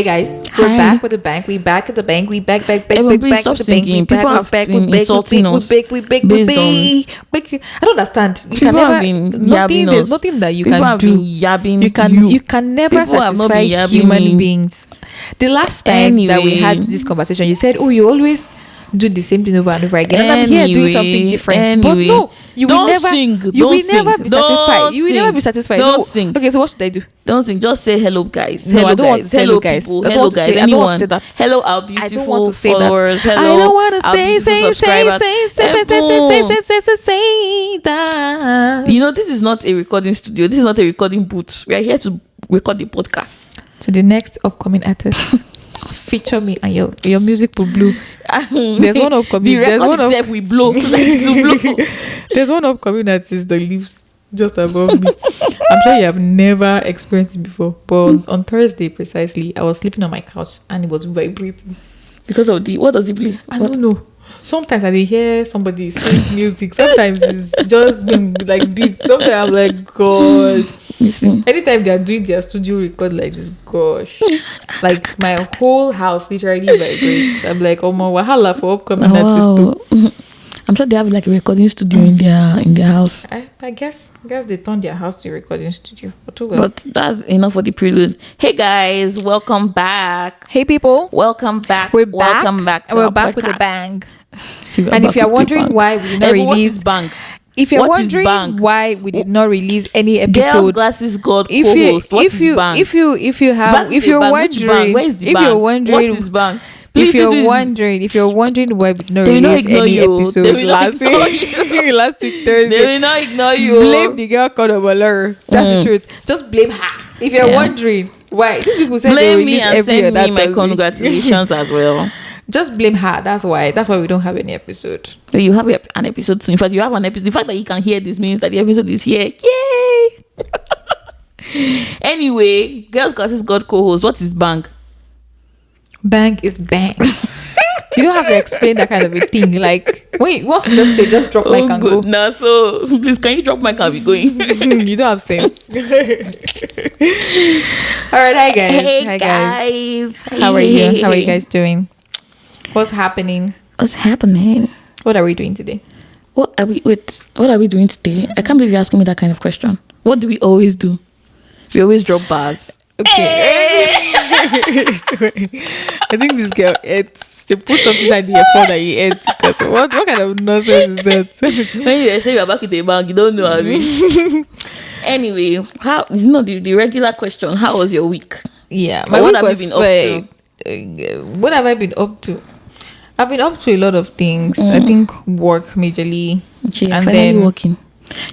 guys, we're back with the bank. We back at the bank. We back with the bank. We back with the bank. People have been insulting us. I don't understand. You can never. There's nothing that you can do. You can never satisfy human beings. The last time that we had this conversation, you said, "Oh, you always do the same thing over and over again." And I'm here doing something different. But no, you will never be satisfied. You will never be satisfied. Don't sing. Okay, so what should I do? Don't sing. Just say hello, guys. No, hello, I don't want to say hello, guys. People. Hello, guys. Anyone? Hello, our beautiful followers. Hello, I don't want to say that. You know, this is not a recording studio. This is not a recording booth. We are here to record the podcast. To the next upcoming artist. Feature me and your music will blow. There's one upcoming. The record itself will blow. There's one upcoming artist that lives just above me. I'm sure you have never experienced it before. But on Thursday precisely, I was sleeping on my couch and it was vibrating. Because of what does it play? I don't know. Sometimes I hear somebody sing music. Sometimes it's just been like beats. Sometimes I'm like, God. Anytime they are doing their studio record like this, gosh, like my whole house literally vibrates. I'm like, oh my wahala for upcoming artists too. I'm sure they have like a recording studio in their house. I guess they turned their house to a recording studio. But that's enough for the prelude. Hey guys, welcome back. Hey people, welcome back. We're back. Welcome back. We're back with a bang. And if you're wondering why we did not release bang. If you're wondering why we did not release any episode, Girls Glasses God co-host. What is bang? If you're wondering, where is the bang? What is bang? If you're wondering why we did not release any episode last week Thursday, they will not ignore you. Blame the girl called Obalor. That's the truth. Just blame her. If you're wondering why these people say they release every other Blame me and send me my congratulations as well. Just blame her. That's why we don't have any episode. So you have an episode soon. In fact, you have an episode. The fact that you can hear this means that the episode is here. Yay! Anyway, Girls Glasses God co-host. What is bang? Bang is bang. You don't have to explain that kind of a thing. Like, once you just say, just drop mic and go. Nah, so please, can you drop mic and be going? You don't have sense. All right, hi guys. Hi guys. How are you? How are you guys doing? What's happening? What are we doing today? What are we doing today? I can't believe you're asking me that kind of question. What do we always do? We always drop bars. Okay. I think this girl they put something at the effort that he ate, because what kind of nonsense is that? When you say you're back with a bag, you don't know how I mean. Anyway, the regular question, how was your week? Yeah, what have you been up to? What have I been up to? I've been up to a lot of things. I think work majorly. Okay, and then working.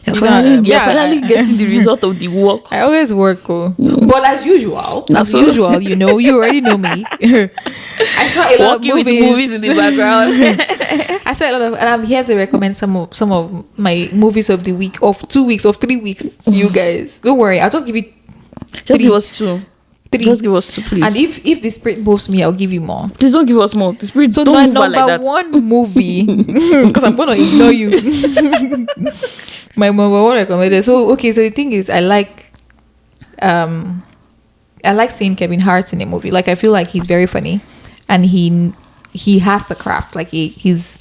You're finally getting the result of the work. I always work, but as usual, you already know me. I saw a lot of movies in the background. I saw a lot of, and I'm here to recommend some of my movies of the week, of 2 weeks, of 3 weeks to you guys. Don't worry, I'll just give you. Just give us 2. 3. Just give us 2, please. And if the spirit moves me, I'll give you more. Please don't give us more. The spirit so don't move number like that. one movie, because I'm gonna ignore you. My number one recommended. So the thing is, I like seeing Kevin Hart in a movie. Like, I feel like he's very funny, and he has the craft. Like, he's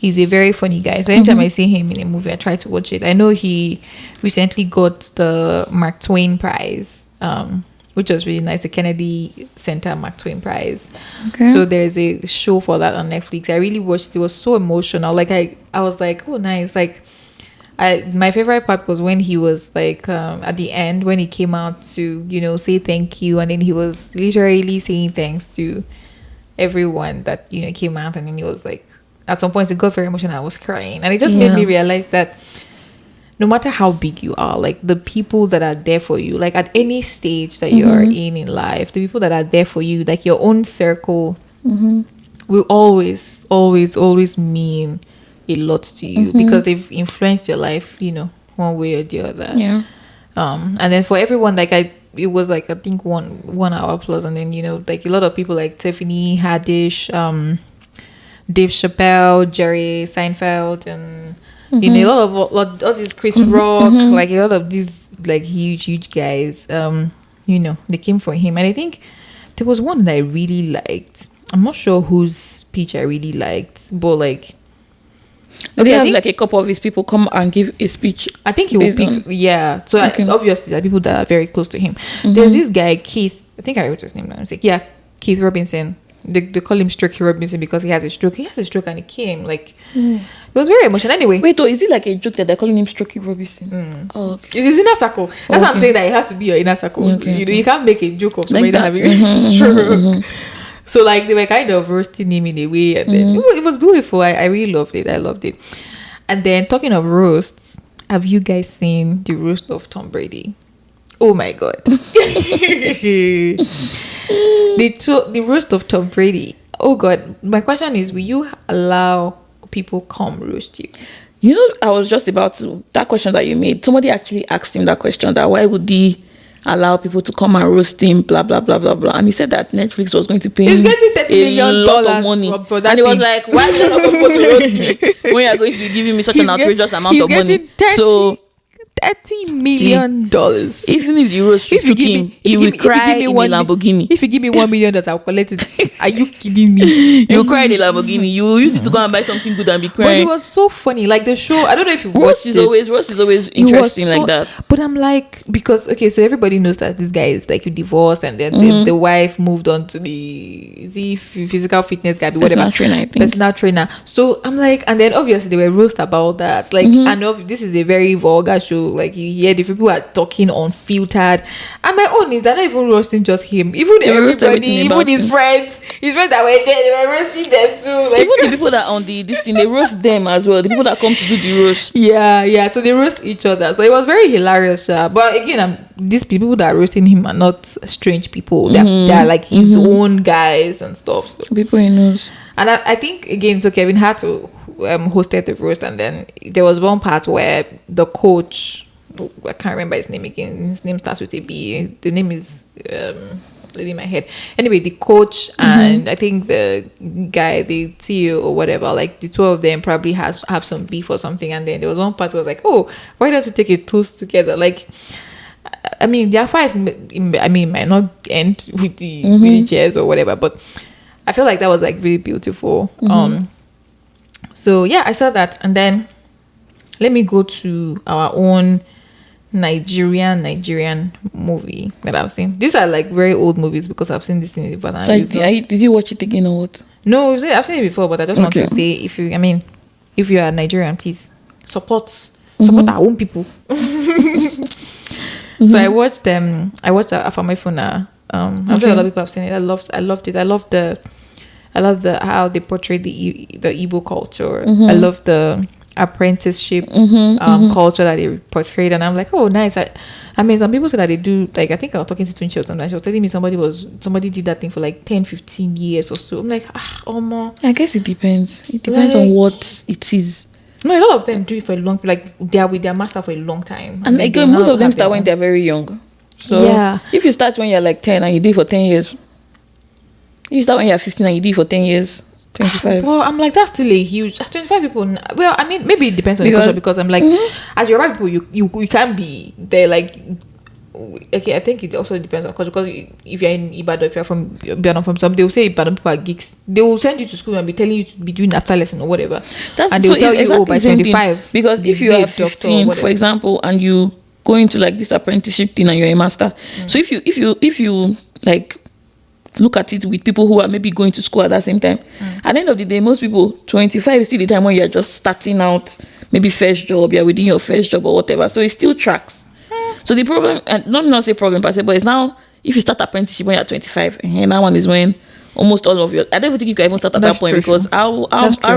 a very funny guy. So anytime I see him in a movie, I try to watch it. I know he recently got the Mark Twain Prize, which was really nice, the Kennedy Center Mark Twain Prize. Okay. So there's a show for that on Netflix. I really watched it. It was so emotional. Like, I was like, oh, nice. Like, my favorite part was when he was like at the end, when he came out to say thank you, and then he was literally saying thanks to everyone that came out, and then he was like, at some point it got very emotional. I was crying, and it just made me realize that no matter how big you are, like, the people that are there for you, like, at any stage that you're in life, the people that are there for you, like your own circle, will always mean a lot to you, because they've influenced your life, one way or the other. Yeah. And then for everyone, like, it was like, I think 1 hour plus, and then like a lot of people like Tiffany Haddish, Dave Chappelle, Jerry Seinfeld, and a lot of these Chris Rock, like a lot of these like huge guys, they came for him. And I think, to there was one that I really liked. I'm not sure whose speech I really liked, but like, Do they have like a couple of his people come and give a speech? I think he will pick. Yeah. So obviously, there are people that are very close to him. There's this guy Keith. I think I wrote his name down. Yeah, Keith Robinson. They call him Stroke Robinson because he has a stroke. He has a stroke and he came like it was very emotional. Anyway, wait, is it like a joke that they're calling him Strokey Robinson? Oh, okay. It's his inner circle. That's why I'm saying that it has to be your inner circle. You can't make a joke of somebody that having a stroke. So like they were kind of roasting him in a way, and then it was beautiful. I really loved it. I loved it. And then talking of roasts, have you guys seen the roast of Tom Brady? Oh my god. The roast of Tom Brady. Oh god. My question is, will you allow people come roast you? You know, I was just about to, that question that you made, somebody actually asked him that question, that why would he allow people to come and roast him, blah blah blah blah blah, and he said that Netflix was going to pay him a lot of money, and he was like, why are you not supposed to roast me when you are going to be giving me such an outrageous amount of money? So $30 million. Even if the roast should him, he will cry in a Lamborghini. If you give me $1 million, I'll collect it. Are you kidding me? You cry in a Lamborghini. You use it to go and buy something good and be crying. But it was so funny. Like the show, I don't know if you watched it. Roast is always interesting like that. But I'm like, because so everybody knows that this guy is like divorced, and then the wife moved on to the physical fitness guy, whatever. Personal trainer, I think. Personal trainer. So I'm like, and then obviously they were roast about that. Like, I know this is a very vulgar show. Like you hear the people are talking unfiltered, and my own is that not even roasting just him, even everybody, even his friends that were there, they were roasting them too. Like even the people that on this thing, they roast them as well. The people that come to do the roast, so they roast each other. So it was very hilarious. But again, these people that are roasting him are not strange people. They're like his own guys and stuff. So. People he knows. And I think again, so Kevin had to hosted the roast, and then there was one part where the coach, I can't remember his name again. His name starts with a B. The name is in my head. Anyway, the coach and I think the guy, the CEO or whatever, like the two of them probably have some beef or something. And then there was one part where was like, oh, why don't you take a toast together? Like, I mean, their fights, might not end with the chairs or whatever, but I feel like that was like really beautiful. So yeah, I saw that, and then let me go to our own Nigerian movie that I've seen. These are like very old movies because I've seen this in the banana. Did you watch it again or what? No, I've seen it before, but I just want to say, if you are Nigerian, please support our own people. So I watched Afamefuna. I'm sure a lot of people have seen it. I loved it. I love the how they portrayed the Igbo culture. I love the apprenticeship culture that they portrayed, and I'm like, oh, nice. I mean, some people say that they do, like, I think I was talking to Twin Show sometimes. She was telling me somebody did that thing for like 10-15 years or so. I'm like, I guess it depends. It depends on what it is. No, a lot of them do it for a long, like they are with their master for a long time. And again, most of them start when they're very young. So yeah, if you start when you're like 10 and you do it for 10 years, you start when you're 15 and you do it for 10 years, 25. Well, I'm like, that's still a huge 25 people. Well, I mean, maybe it depends on the culture, because I'm like, as you're right, people, you can't be there. Like, okay, I think it also depends on culture, because if you're in Ibadan, if you're from some, they will say Ibadan people are geeks. They will send you to school and be telling you to be doing after lesson or whatever. And they will tell you, by 25. Because if you are 15, for example, and you go into like this apprenticeship thing and you're a master, so if you like look at it with people who are maybe going to school at that same time, at the end of the day, most people, 25 is still the time when you're just starting out, maybe first job, you're within your first job or whatever, so it still tracks. So the problem, and not say problem per se, but it's now, if you start apprenticeship when you're 25, and that one is when almost all of your, I don't even think you can even start at that point, because how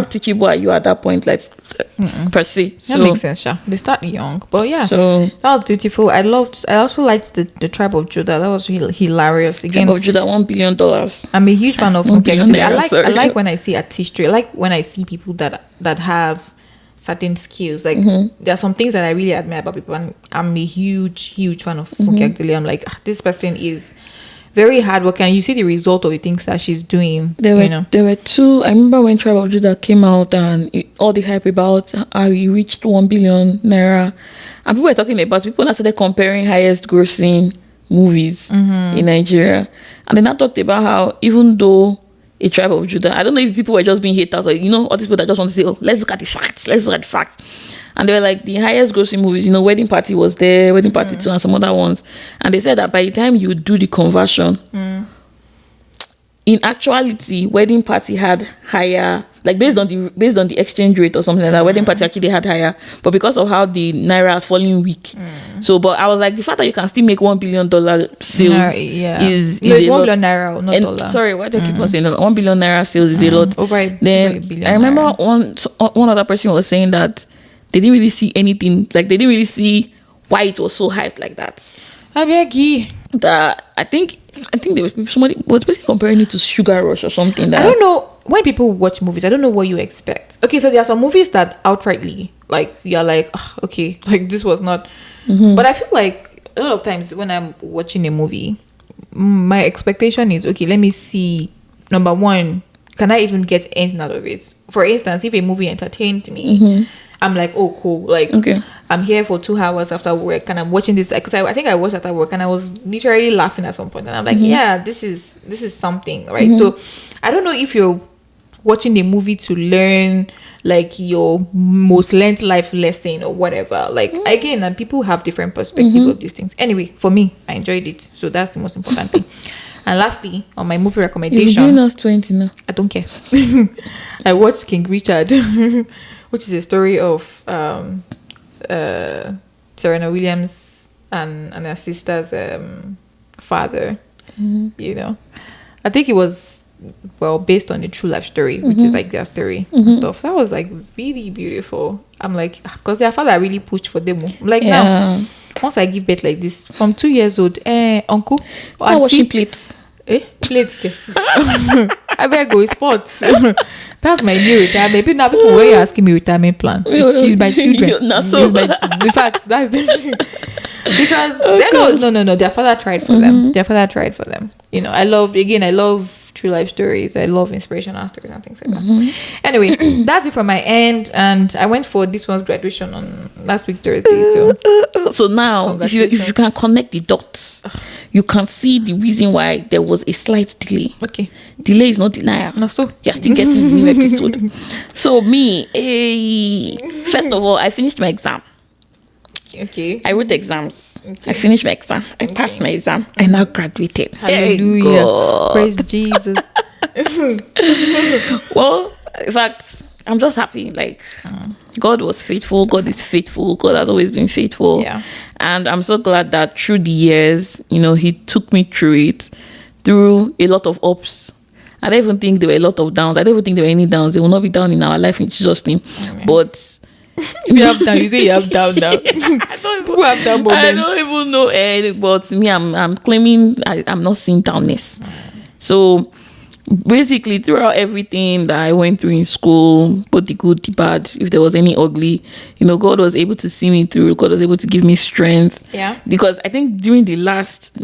teachable are you at that point, like per se. So, that makes sense, yeah. They start young, but yeah, so that was beautiful. I also liked the Tribe of Judah. That was hilarious. Again, Tribe of Judah, $1 billion. I'm a huge fan of I like when I see artistry. I like when I see people that have certain skills. Like there are some things that I really admire about people, and I'm a huge fan of Funke Akindele. I'm like, this person is very hardworking, and you see the result of the things that she's doing. There were two. I remember when Tribe of Judah came out, and all the hype about how he reached 1 billion naira, and people were talking about, people now started comparing highest grossing movies in Nigeria, And then I talked about how even though a tribe of Judah, I don't know if people were just being haters or all these people that just want to say, oh, let's look at the facts. And they were like, the highest grossing movies, Wedding Party was there, Wedding Party 2 and some other ones. And they said that by the time you do the conversion, in actuality, Wedding Party had higher, like based on the exchange rate or something like that, Wedding Party actually had higher, but because of how the naira has fallen weak. So, but I was like, the fact that you can still make $1 billion sales is no, it's a 1 lot. billion naira, not dollar. Sorry, why do I keep on saying that? 1 billion naira sales is a lot. Over a billion I remember naira. one other person was saying that they didn't really see anything, like they didn't really see why it was so hyped like that. I beg you. That I think there was somebody was basically comparing it to Sugar Rush or something. That I don't know. When people watch movies, I don't know what you expect. Okay, so there are some movies that outrightly, like, you're like, "Ugh, okay, like this was not. But I feel like a lot of times when I'm watching a movie, my expectation is, okay, let me see, number one, can I even get anything out of it? For instance, if a movie entertained me, I'm like, oh, cool. Like, Okay. I'm here for 2 hours after work and I'm watching this. Because I think I watched after work and I was literally laughing at some point. And I'm like, yeah, this is something, right? So I don't know if you're watching the movie to learn like your most learned life lesson or whatever. Like, again, and people have different perspectives of these things. Anyway, for me, I enjoyed it. So that's the most important thing. And lastly, on my movie recommendation, you're doing us 20 now. I don't care. I watched King Richard, which is a story of Serena Williams and her sister's father. I think it was based on a true life story, which is like their story and stuff. That was like really beautiful. I'm like, because their father really pushed for them. I'm like, now once I give birth like this, from 2 years old, uncle, I was she plates. Plates. I better go sports. That's my new retirement. Maybe now people were asking me retirement plan. She's my children. In fact, that's the because no. Their father tried for them. Their father tried for them. I love true life stories. I love inspirational stories and things like that. Anyway, that's it from my end. And I went for this one's graduation on last week Thursday. So now, if you can connect the dots, you can see the reason why there was a slight delay. Okay. Delay is not denial. No, so you're still getting the new episode. So first of all, I finished my exam. Okay. I wrote exams. Okay. I finished my exam. I passed my exam. I now graduated. Hallelujah. Praise Jesus. Well, in fact, I'm just happy. Like, God was faithful. God is faithful. God has always been faithful. Yeah. And I'm so glad that through the years, He took me through it, through a lot of ups. I don't even think there were a lot of downs. I don't even think there were any downs. There will not be down in our life in Jesus' name. Amen. But if you have down, you say you have down now. Who have down moments? I don't even know, but me, I'm claiming I'm not seeing downness. So basically, throughout everything that I went through in school, both the good, the bad, if there was any ugly, God was able to see me through. God was able to give me strength. Yeah. Because I think during this last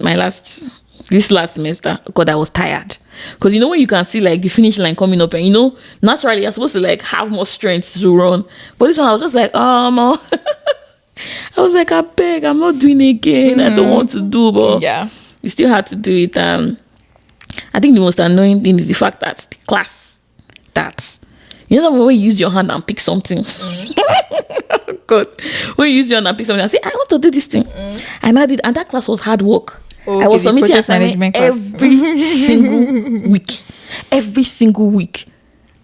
semester, God, I was tired. Because when you can see like the finish line coming up, and naturally you're supposed to like have more strength to run. But this one, I was just like, no. I was like, I beg, I'm not doing it again. I don't want to do, but you still had to do it. I think the most annoying thing is the fact that the class when you use your hand and pick something. God, when you use your hand and pick something, I say, I want to do this thing. And I did, and that class was hard work. I was submitting assignment every single week.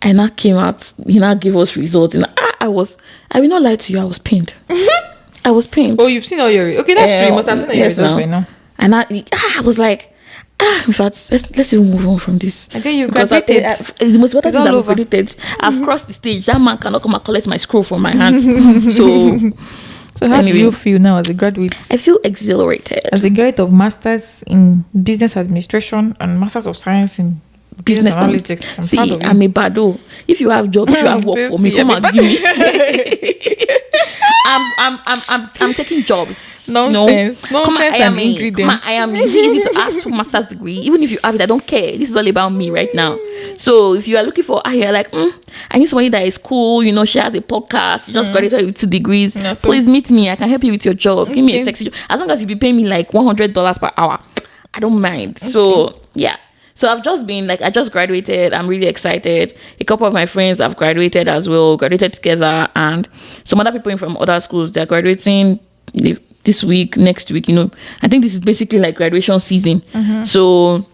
And that came out, he now gave us results. And I will not lie to you, I was pained. I was pained. Oh, you've seen all your... Okay, that's true. You must have seen all your results by now. And I was like, in fact, let's even move on from this. I tell you, graduated. The most important thing is I've graduated. I've crossed the stage. That man cannot come and collect my scroll from my hand. So how do you feel now as a graduate? I feel exhilarated. As a graduate of Masters in Business Administration and Masters of Science in Business Analytics. I'm a bado. If you have job, if you have work for me, come and give me. I'm taking jobs. Nonsense. I am easy to ask for master's degree. Even if you have it, I don't care. This is all about me right now. So if you are looking for, you're like, I need somebody that is cool. She has a podcast. She just graduated with 2 degrees. No, so please meet me. I can help you with your job. Give me a sexy job. As long as you be paying me like $100 per hour. I don't mind. Okay. So yeah. So I've just been like, I just graduated. I'm really excited. A couple of my friends have graduated as well, graduated together, and some other people from other schools, they're graduating this week, next week. I think this is basically like graduation season. So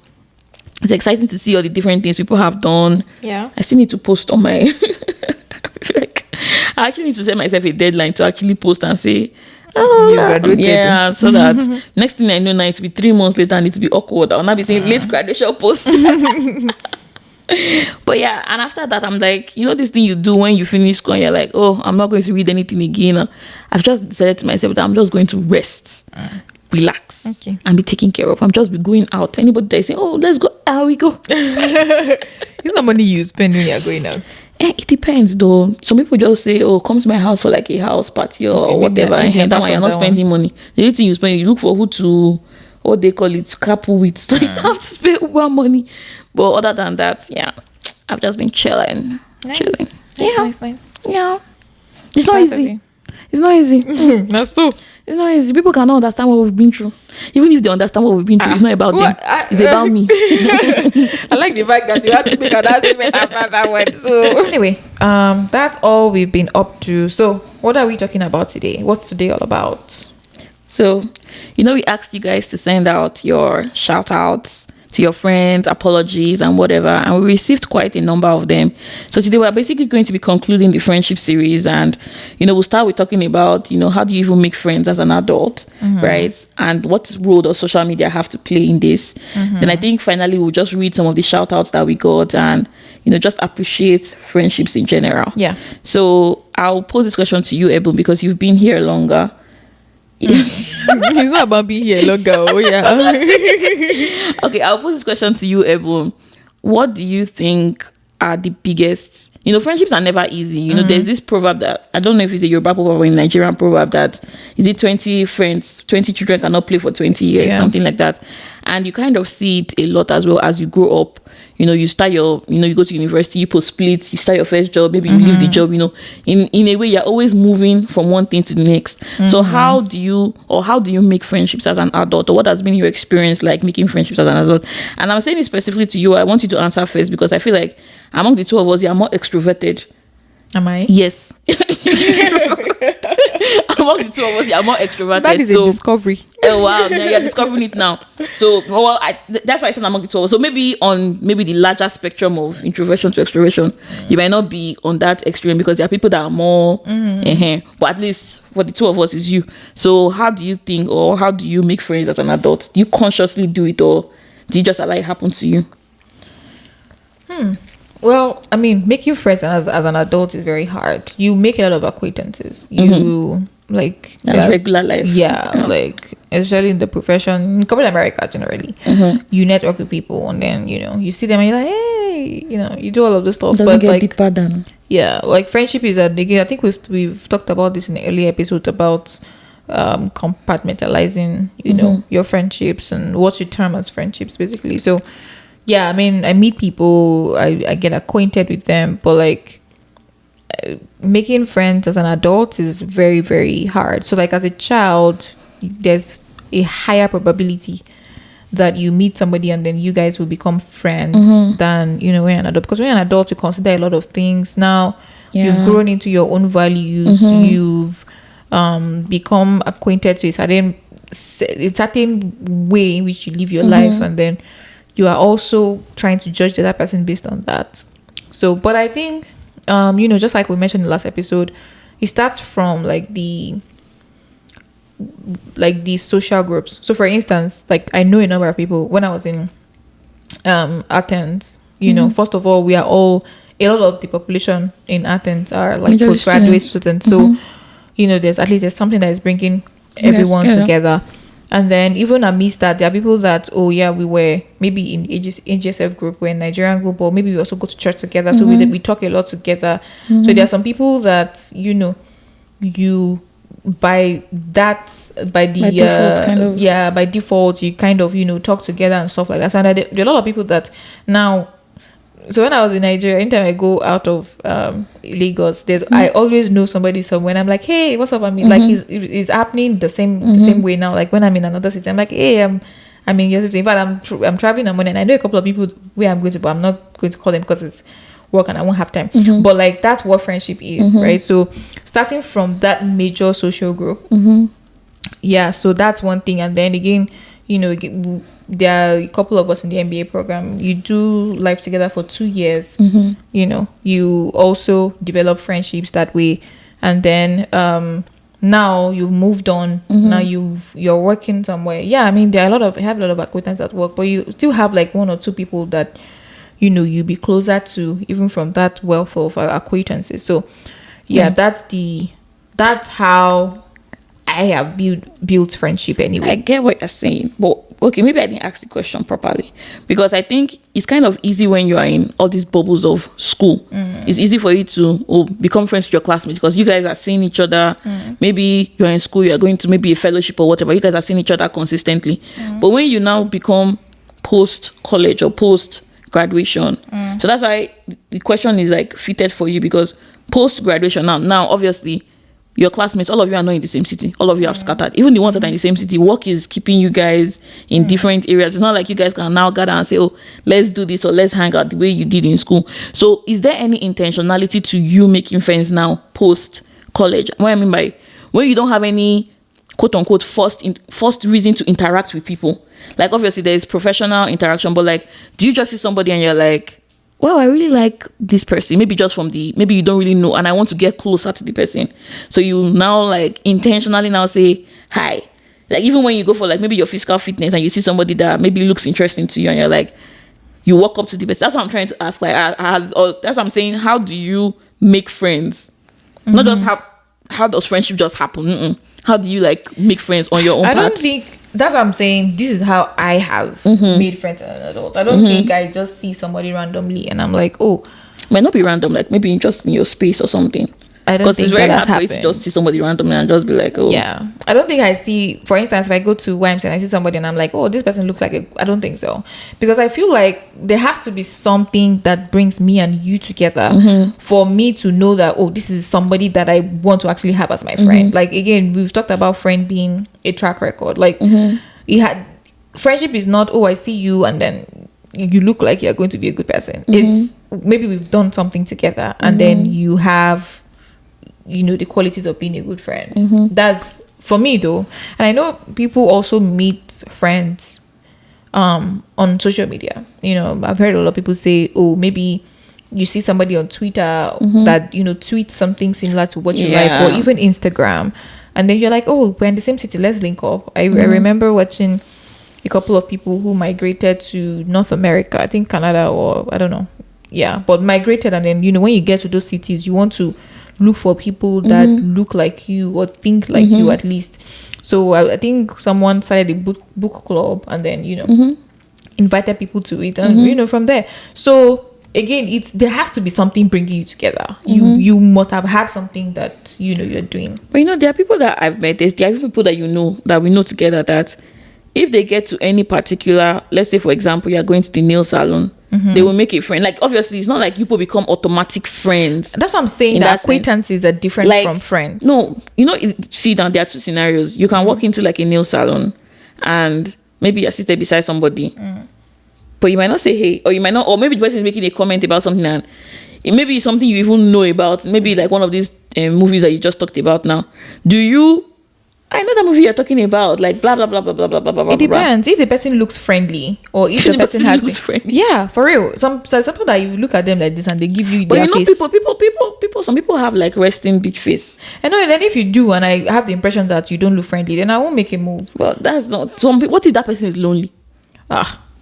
it's exciting to see all the different things people have done. Yeah. I still need to post on my I actually need to set myself a deadline to actually post and say, you graduated. Yeah, so that next thing I know now, it will be 3 months later and it will be awkward. I'll not be saying late graduation post. But yeah, and after that, I'm like, this thing you do when you finish school, and you're like, oh, I'm not going to read anything again. I've just decided to myself that I'm just going to rest, relax, and be taken care of. I'm just be going out. Anybody that is saying, oh, let's go, how we go? It's not money you spend when you're going out. It depends though. Some people just say, oh, come to my house for like a house party or whatever. And that one, you're not spending money. The only thing you spend, you look for who to, what they call it, couple with. So you have to spend Uber money. But other than that, yeah, I've just been chilling. Chilling. Nice. Yeah. It's not easy. It's not easy. That's so. It's not easy. People cannot understand what we've been through. Even if they understand what we've been through, it's not about them. It's about me. I like the fact that you had to make an announcement after that one. So anyway, that's all we've been up to. So what are we talking about today? What's today all about? So, we asked you guys to send out your shout outs to your friends, apologies and whatever, and we received quite a number of them. So today we're basically going to be concluding the friendship series, and we'll start with talking about how do you even make friends as an adult, right? And what role does social media have to play in this? Then I think finally we'll just read some of the shout outs that we got, and just appreciate friendships in general. Yeah. So I'll pose this question to you, Ebon, because you've been here longer. It's not about being here longer. Oh yeah. Okay, I'll pose this question to you, Ebon. What do you think are the biggest? Friendships are never easy. There's this proverb that I don't know if it's a Yoruba proverb or a Nigerian proverb that is it 20 friends, 20 children cannot play for 20 years, something like that. And you kind of see it a lot as well as you grow up. You start your, you go to university, you post splits, you start your first job, maybe you leave the job, in a way, you're always moving from one thing to the next. So how do you make friendships as an adult, or what has been your experience like making friendships as an adult? And I'm saying this specifically to you. I want you to answer first, because I feel like among the two of us, you are more extroverted. Am I? Yes. Among the two of us, you are more extroverted. That is a discovery. Oh wow, yeah, you're discovering it now. So that's why I said among the two of us. So maybe on the larger spectrum of introversion to extroversion, you might not be on that extreme, because there are people that are more but at least for the two of us is you. So how do you think, or how do you make friends as an adult? Do you consciously do it, or do you just allow it happen to you? Well, I mean, making friends as an adult is very hard. You make a lot of acquaintances. You like that's regular life. Yeah, like especially in the profession, in corporate America generally, you network with people, and then you see them and you're like, hey, you do all of this stuff. Doesn't get deeper than. Yeah, like friendship is again. I think we've talked about this in the earlier episodes about compartmentalizing, your friendships and what you term as friendships, basically. So. Yeah, I mean, I meet people, I get acquainted with them, but like making friends as an adult is very, very hard. So like as a child, there's a higher probability that you meet somebody and then you guys will become friends than, when you're an adult. Because when you're an adult, you consider a lot of things. Now, you've grown into your own values. You've become acquainted to a certain way in which you live your life, and then you are also trying to judge the other person based on that. So, but I think, just like we mentioned in the last episode, it starts from like the social groups. So, for instance, like I know a number of people when I was in Athens. First of all, a lot of the population in Athens are like postgraduate students. So, there's something that is bringing everyone together. And then even amidst that, there are people that, we were maybe in AGSF group, we're in Nigerian group, or maybe we also go to church together. So we talk a lot together. So there are some people that, by default, you kind of, talk together and stuff like that. So and there are a lot of people that now, so when I was in Nigeria, anytime I go out of Lagos, I always know somebody somewhere. And I'm like, hey, what's up? I mean, like it's happening the same way now. Like when I'm in another city, I'm like, hey, I mean, yes, in fact, I'm traveling on Monday, and I know a couple of people where I'm going to, but I'm not going to call them because it's work and I won't have time. But like, that's what friendship is, right? So starting from that major social group, yeah, so that's one thing. And then again, you know, there are a couple of us in the MBA program. You do life together for 2 years. You know, you also develop friendships that way, and then now you've moved on. Now you're working somewhere. Yeah, I mean, there are have a lot of acquaintances at work, but you still have like 1 or 2 people that, you know, you be closer to, even from that wealth of acquaintances. So yeah, that's how I have built friendship anyway. I get what you're saying, but okay, maybe I didn't ask the question properly, because I think it's kind of easy when you are in all these bubbles of school. It's easy for you to become friends with your classmates because you guys are seeing each other. Maybe you're in school, you're going to maybe a fellowship or whatever. You guys are seeing each other consistently. But when you now become post college or post graduation, so that's why the question is like fitted for you, because post graduation now obviously your classmates, all of you are not in the same city. All of you have scattered. Even the ones that are in the same city, work is keeping you guys in different areas. It's not like you guys can now gather and say, oh, let's do this or let's hang out the way you did in school. So is there any intentionality to you making friends now post college? What I mean by when you don't have any quote unquote first reason to interact with people. Like obviously there is professional interaction, but like, do you just see somebody and you're like, well, I really like this person, maybe just from maybe you don't really know, and I want to get closer to the person. So you now like intentionally now say hi. Like even when you go for like maybe your physical fitness and you see somebody that maybe looks interesting to you and you're like, you walk up to the person. That's what I'm trying to ask. Like, that's what I'm saying. How do you make friends? Not just how does friendship just happen? How do you like make friends on your own I don't think that's what I'm saying. This is how I have made friends as an adult. I don't think I just see somebody randomly and I'm like, oh, might not be random, like maybe just in your space or something. I don't think it's very that hard for you to just see somebody randomly and just be like, oh. Yeah. I don't think I see, for instance, if I go to YMCA and I see somebody and I'm like, oh, this person looks like I don't think so. Because I feel like there has to be something that brings me and you together for me to know that, oh, this is somebody that I want to actually have as my friend. Like, again, we've talked about friend being a track record. Like, friendship is not, oh, I see you and then you look like you're going to be a good person. It's maybe we've done something together and then you have, you know, the qualities of being a good friend. That's for me though. And I know people also meet friends on social media. You know, I've heard a lot of people say, oh, maybe you see somebody on Twitter that, you know, tweets something similar to what you like, or even Instagram, and then you're like, oh, we're in the same city, let's link up. I remember watching a couple of people who migrated to North America, I think Canada, or I don't know, but migrated, and then, you know, when you get to those cities, you want to look for people that look like you or think like you at least. So I think someone started a book club and then, you know, invited people to it, and you know, from there. So again, there has to be something bringing you together. You must have had something that, you know, you're doing. But you know, there are people that I've met, there are people that you know, that we know together, that if they get to any particular, let's say for example you're going to the nail salon, they will make a friend. Like obviously it's not like people become automatic friends. That's what I'm saying, that acquaintances are different from friends. No, you know, see down, there are two scenarios. You can walk into like a nail salon and maybe you're seated beside somebody, but you might not say hey, or you might not, or maybe the person is making a comment about something and it may be something you even know about, maybe like one of these movies that you just talked about now. I know the movie you're talking about, like blah blah blah blah blah blah blah blah. It depends if the person looks friendly or if the person looks friendly. Yeah, for real. Some people that you look at them like this and they give you but their you know face. People. Some people have like resting bitch face. I know, and then if you do, and I have the impression that you don't look friendly, then I won't make a move. Well, that's not some. What if that person is lonely?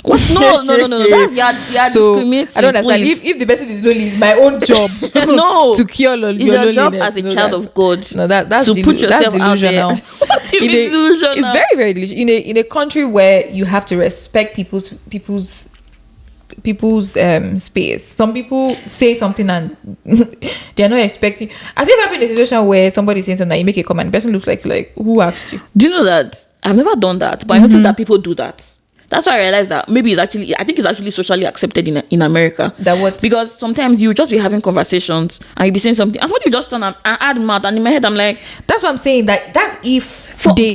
What? No. That's you're so, discriminating. I don't understand. If the person is lonely, it's my own job. No, to cure loneliness. It's your job as a child of God. No, that's to put yourself out there. What delusional? It's very, very delusional. In a country where you have to respect people's space. Some people say something and they're not expecting. Have you ever been in a situation where somebody's saying something, you make a comment, the person looks like who asked you? Do you know that I've never done that, but I noticed that people do that. That's why I realized that maybe I think it's actually socially accepted in America. That what? Because sometimes you just be having conversations and you be saying something, and somebody you just turn and add mouth, and in my head I'm like, that's what I'm saying. That's if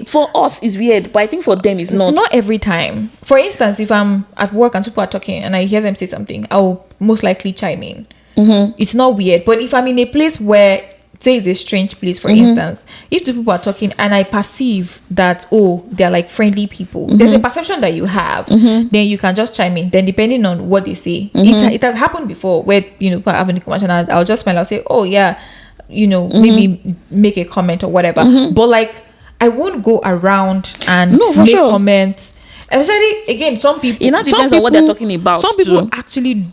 for us it's weird, but I think for them it's not. Not every time. For instance, if I'm at work and people are talking and I hear them say something, I'll most likely chime in. It's not weird. But if I'm in a place where, say it's a strange place, for instance, if two people are talking and I perceive that, oh, they're like friendly people, there's a perception that you have, then you can just chime in. Then depending on what they say, it has happened before where, you know, people are having a conversation, I'll just smile, I'll say, oh yeah, you know, maybe make a comment or whatever. But like, I won't go around and make comments. Especially, again, some people, it depends on what they're talking about. Some people actually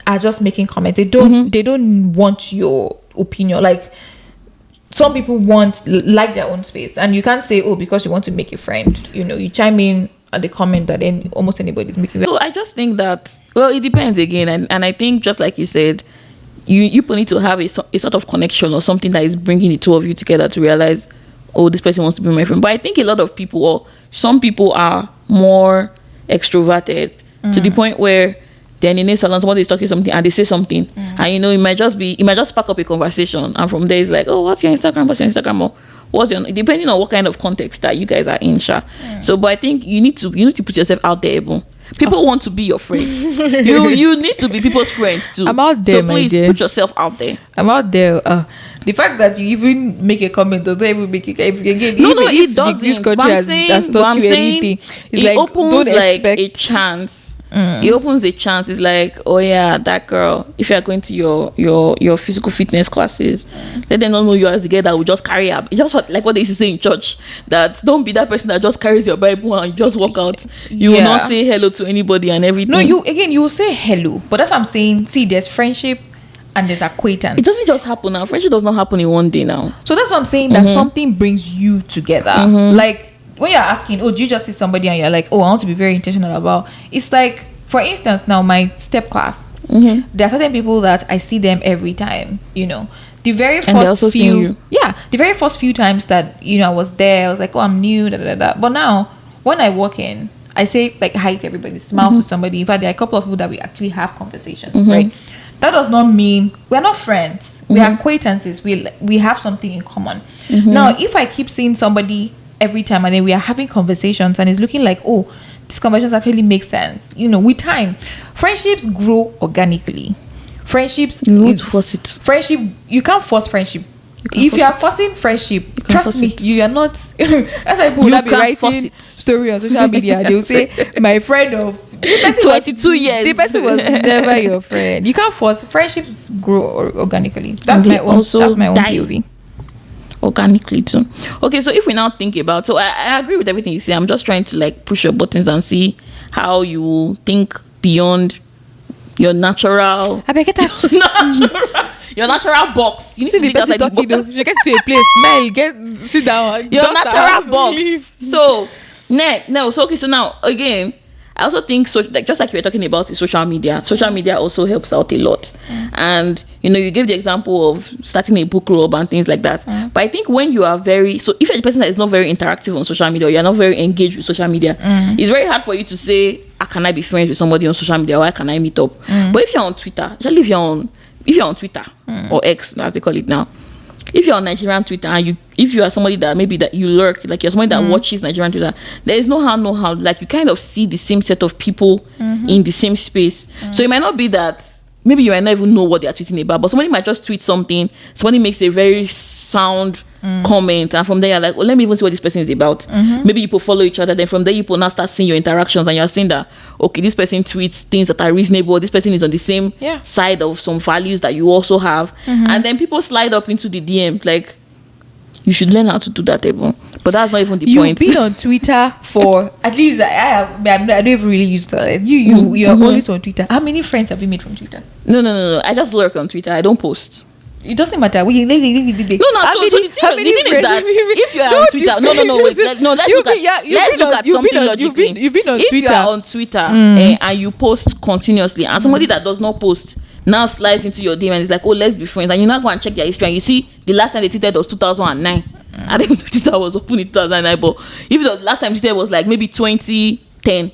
are just making comments. They don't want your opinion. Like, some people like their own space, and you can't say, oh, because you want to make a friend, you know, you chime in at the comment that then almost anybody's making. So I just think that, well, it depends again, and I think just like you said, you people need to have a sort of connection or something that is bringing the two of you together to realize, oh, this person wants to be my friend. But I think a lot of people, or some people, are more extroverted to the point where then in a salon somebody is talking something and they say something, and you know, it might just spark up a conversation, and from there it's like, oh, what's your Instagram, or what's your, depending on what kind of context that you guys are in, So but I think you need to put yourself out there. People want to be your friend. you need to be people's friends too. I'm out there, so please put yourself out there. I'm out there. The fact that you even make a comment does not even make it. It doesn't. This country has taught you anything. It like, opens don't like expect a chance. It opens a chance. It's like, oh yeah, that girl, if you are going to your physical fitness classes, let them not know you as the girl that will just carry up. It's just like what they used to say in church, that don't be that person that just carries your Bible and you just walk out. You will not say hello to anybody and everything. No, you will say hello, but that's what I'm saying. See, there's friendship and there's acquaintance. It doesn't just happen now. Friendship does not happen in one day now. So that's what I'm saying, that something brings you together. Like, when you're asking, oh, do you just see somebody and you're like, oh, I want to be very intentional about, it's like, for instance, now my step class, there are certain people that I see them every time, you know. The very first few times that, you know, I was there, I was like, oh, I'm new, But now, when I walk in, I say like hi to everybody, smile to somebody. In fact, there are a couple of people that we actually have conversations, right? That does not mean we're not friends. We are acquaintances. We have something in common. Now, if I keep seeing somebody every time and then we are having conversations and it's looking like, oh, these conversations actually make sense, you know, with time, friendships grow organically. Friendships, you need to force it. Friendship, you can't force friendship. If you are forcing friendship, trust me, you are not. That's why people will be writing story on social media. They will say, my friend of 22 years, the person was never your friend. You can't force. Friendships grow organically. That's my own POV. Organically too. Okay, so if we now think about, so I agree with everything you say. I'm just trying to like push your buttons and see how you think beyond your natural. I beg that. Your natural box. You need see the person talking. You get to a place, smile, sit down. Your natural box. So okay. So now again, I also think so. Like just like you were talking about social media. Social media also helps out a lot. And you know, you gave the example of starting a book club and things like that. But I think when you are if you're a person that is not very interactive on social media, or you're not very engaged with social media, it's very hard for you to say, how can I be friends with somebody on social media? Why can I meet up? But if you're on Twitter, especially if you're on Twitter or X, as they call it now, if you're on Nigerian Twitter and if you are somebody that maybe that you lurk, like you're somebody that watches Nigerian Twitter, there is no how, like you kind of see the same set of people in the same space. So it might not be that maybe you might not even know what they are tweeting about, but somebody might just tweet something, somebody makes a very sound comment, and from there you're like, well, let me even see what this person is about. Maybe you follow each other, then from there you now start seeing your interactions, and you're seeing that, okay, this person tweets things that are reasonable, this person is on the same side of some values that you also have, and then people slide up into the DMs like, you should learn how to do that, Ebon. But that's not even the point. You've been on Twitter for I don't even really use that. You are always on Twitter. How many friends have you made from Twitter? No. I just lurk on Twitter. I don't post. It doesn't matter. So the thing is that if you are on Twitter, let's look at something logically. You've been on Twitter. If you are on Twitter and you post continuously, and somebody that does not post now slides into your DM and is like, oh, let's be friends, and you now go and check their history and you see the last time they tweeted was 2009. I don't even know if Twitter was open in 2009, but if the last time Twitter was like maybe 2013 10.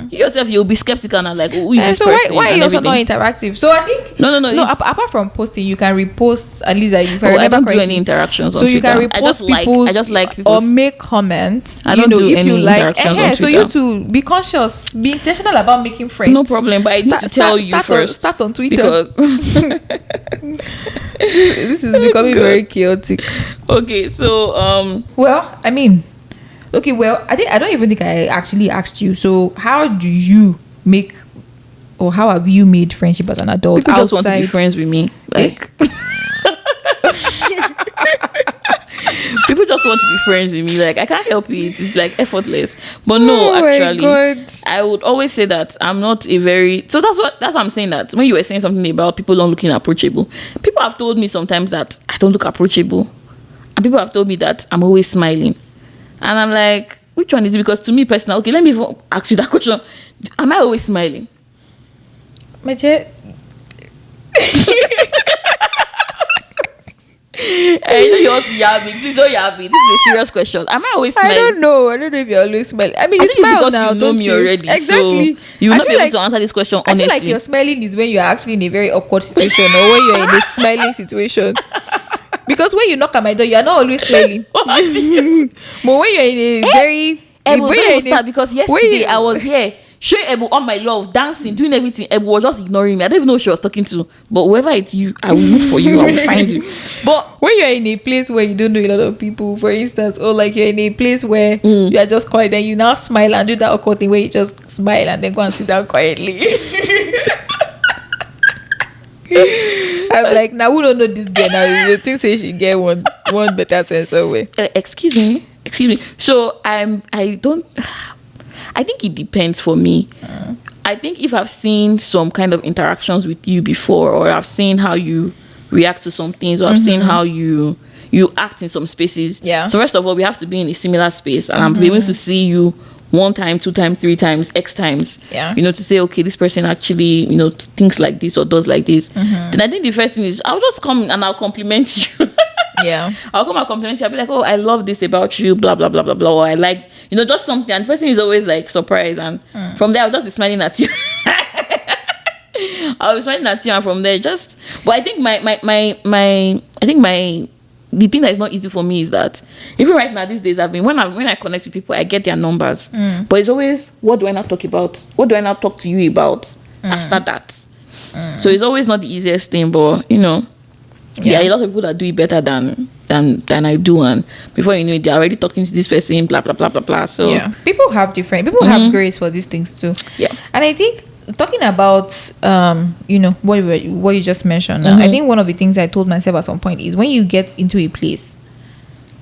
You yourself, you'll be skeptical and like, who is this so person? why are you also not interactive? So I think no. Apart from posting, you can repost at least. If I don't do any interactions on so Twitter. You can repost I just like people or make comments. I don't do any interactions on Twitter. So you to be conscious, be intentional about making friends. No problem, but I need to tell you first. Start on Twitter because this is becoming very chaotic. Okay, so well, I mean. Okay, well, I don't even think I actually asked you. So, how do you make, or how have you made friendship as an adult? People just want to be friends with me, like. People just want to be friends with me. Like, I can't help it. It's like effortless. But no, actually, I would always say that I'm not a very. So that's what I'm saying. That when you were saying something about people not looking approachable, people have told me sometimes that I don't look approachable, and people have told me that I'm always smiling. And I'm like, which one is it? Because to me personally, okay, let me even ask you that question. Am I always smiling? My dear. I know you want to yab me. Please don't yab me. This is a serious question. Am I always smiling? I don't know if you're always smiling. I mean, you smile because now, you know me already. Exactly. So you will not be able to answer this question honestly. I feel like your smiling is when you're actually in a very awkward situation or when you're in a smiling situation. Because when you knock at my door, you are not always smiling. But when you're in a very... because yesterday I was here showing Ebu all my love, dancing, doing everything. Ebu was just ignoring me. I don't even know who she was talking to. But whoever it's you, I will look for you. I will find you. But when you're in a place where you don't know a lot of people, for instance, or like you're in a place where you are just quiet, then you now smile and do that awkward thing where you just smile and then go and sit down quietly. I'm like, now we don't know this girl. Now the thing says she get one better sense of way. Excuse me. So I think it depends for me. I think if I've seen some kind of interactions with you before, or I've seen how you react to some things, or I've seen how you act in some spaces. Yeah. So first of all, we have to be in a similar space, and I'm able to see you 1 time, 2 times, 3 times, X times. Yeah. You know, to say, okay, this person actually, you know, thinks like this or does like this. Then I think the first thing is I'll just come and I'll compliment you. Yeah. I'll come and compliment you. I'll be like, oh, I love this about you, blah, blah, blah, blah, blah. Or I like, you know, just something. And the person is always like surprised. And from there, I'll just be smiling at you. I'll be smiling at you. And from there, just, but I think the thing that is not easy for me is that even right now these days when I connect with people, I get their numbers. But it's always, what do I now talk about? What do I now talk to you about after that? So it's always not the easiest thing, but you know, there are a lot of people that do it better than I do, and before you know it, they're already talking to this person, blah blah blah blah blah. So people have grace for these things too. Yeah. And I think talking about you know what you just mentioned now, I think one of the things I told myself at some point is when you get into a place,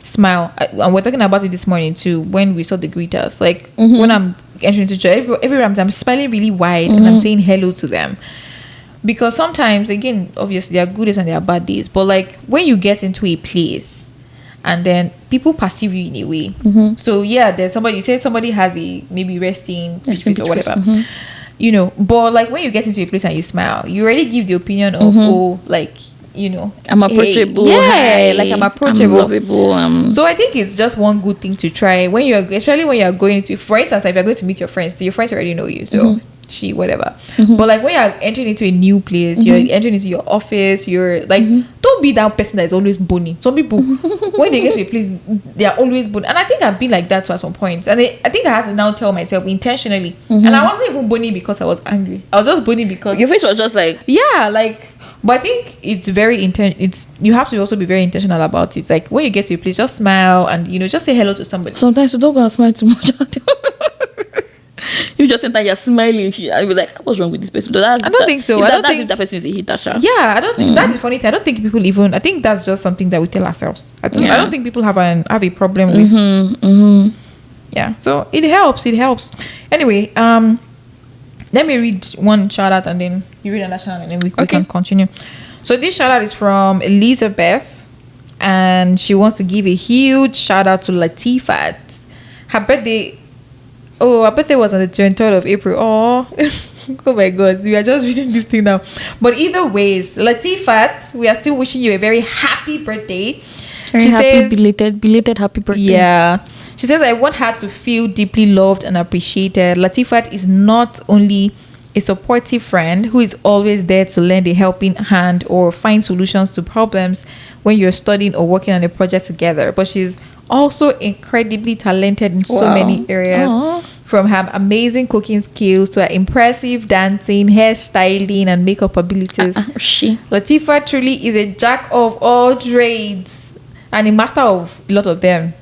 smile. And we're talking about it this morning too when we saw the greeters, like when I'm entering into church, every I'm smiling really wide and I'm saying hello to them. Because sometimes, again, obviously there are good days and there are bad days, but like when you get into a place and then people perceive you in a way, so there's somebody, you said somebody has a maybe resting face or whatever, you know, but like when you get into a place and you smile, you already give the opinion of like, you know, I'm approachable. Hey, like I'm approachable, I'm lovable. So I think it's just one good thing to try when especially when you're going to, for instance, if you're going to meet your friends already know you, so whatever. But like when you're entering into a new place, you're entering into your office, you're like, don't be that person that is always boning. Some people when they get to a place, they are always boning, and I think I've been like that too at some point, and I think I had to now tell myself intentionally, and I wasn't even boning because I was angry. I was just boning because your face was just like, but I think it's very you have to also be very intentional about it. Like when you get to a place, just smile and, you know, just say hello to somebody. Sometimes you don't go and smile too much. You just think that you're smiling. I'll be like, what's wrong with this person? I don't think so. I don't think that person is a hitter. Yeah, I don't think that's the funny thing. I don't think people even. I think that's just something that we tell ourselves. I don't think people have a problem with. Yeah, so it helps. Anyway, let me read one shout out and then you read another shout out and then we can continue. So this shout out is from Elizabeth, and she wants to give a huge shout out to Latifat. Her birthday was on the 23rd of April. Oh my God, we are just reading this thing now. But either ways, Latifat, we are still wishing you a very happy birthday. She says belated happy birthday. Yeah. She says, I want her to feel deeply loved and appreciated. Latifat is not only a supportive friend who is always there to lend a helping hand or find solutions to problems when you're studying or working on a project together, but she's also incredibly talented in so many areas. Aww. From her amazing cooking skills to her impressive dancing, hairstyling, and makeup abilities. Latifat truly is a jack of all trades and a master of a lot of them.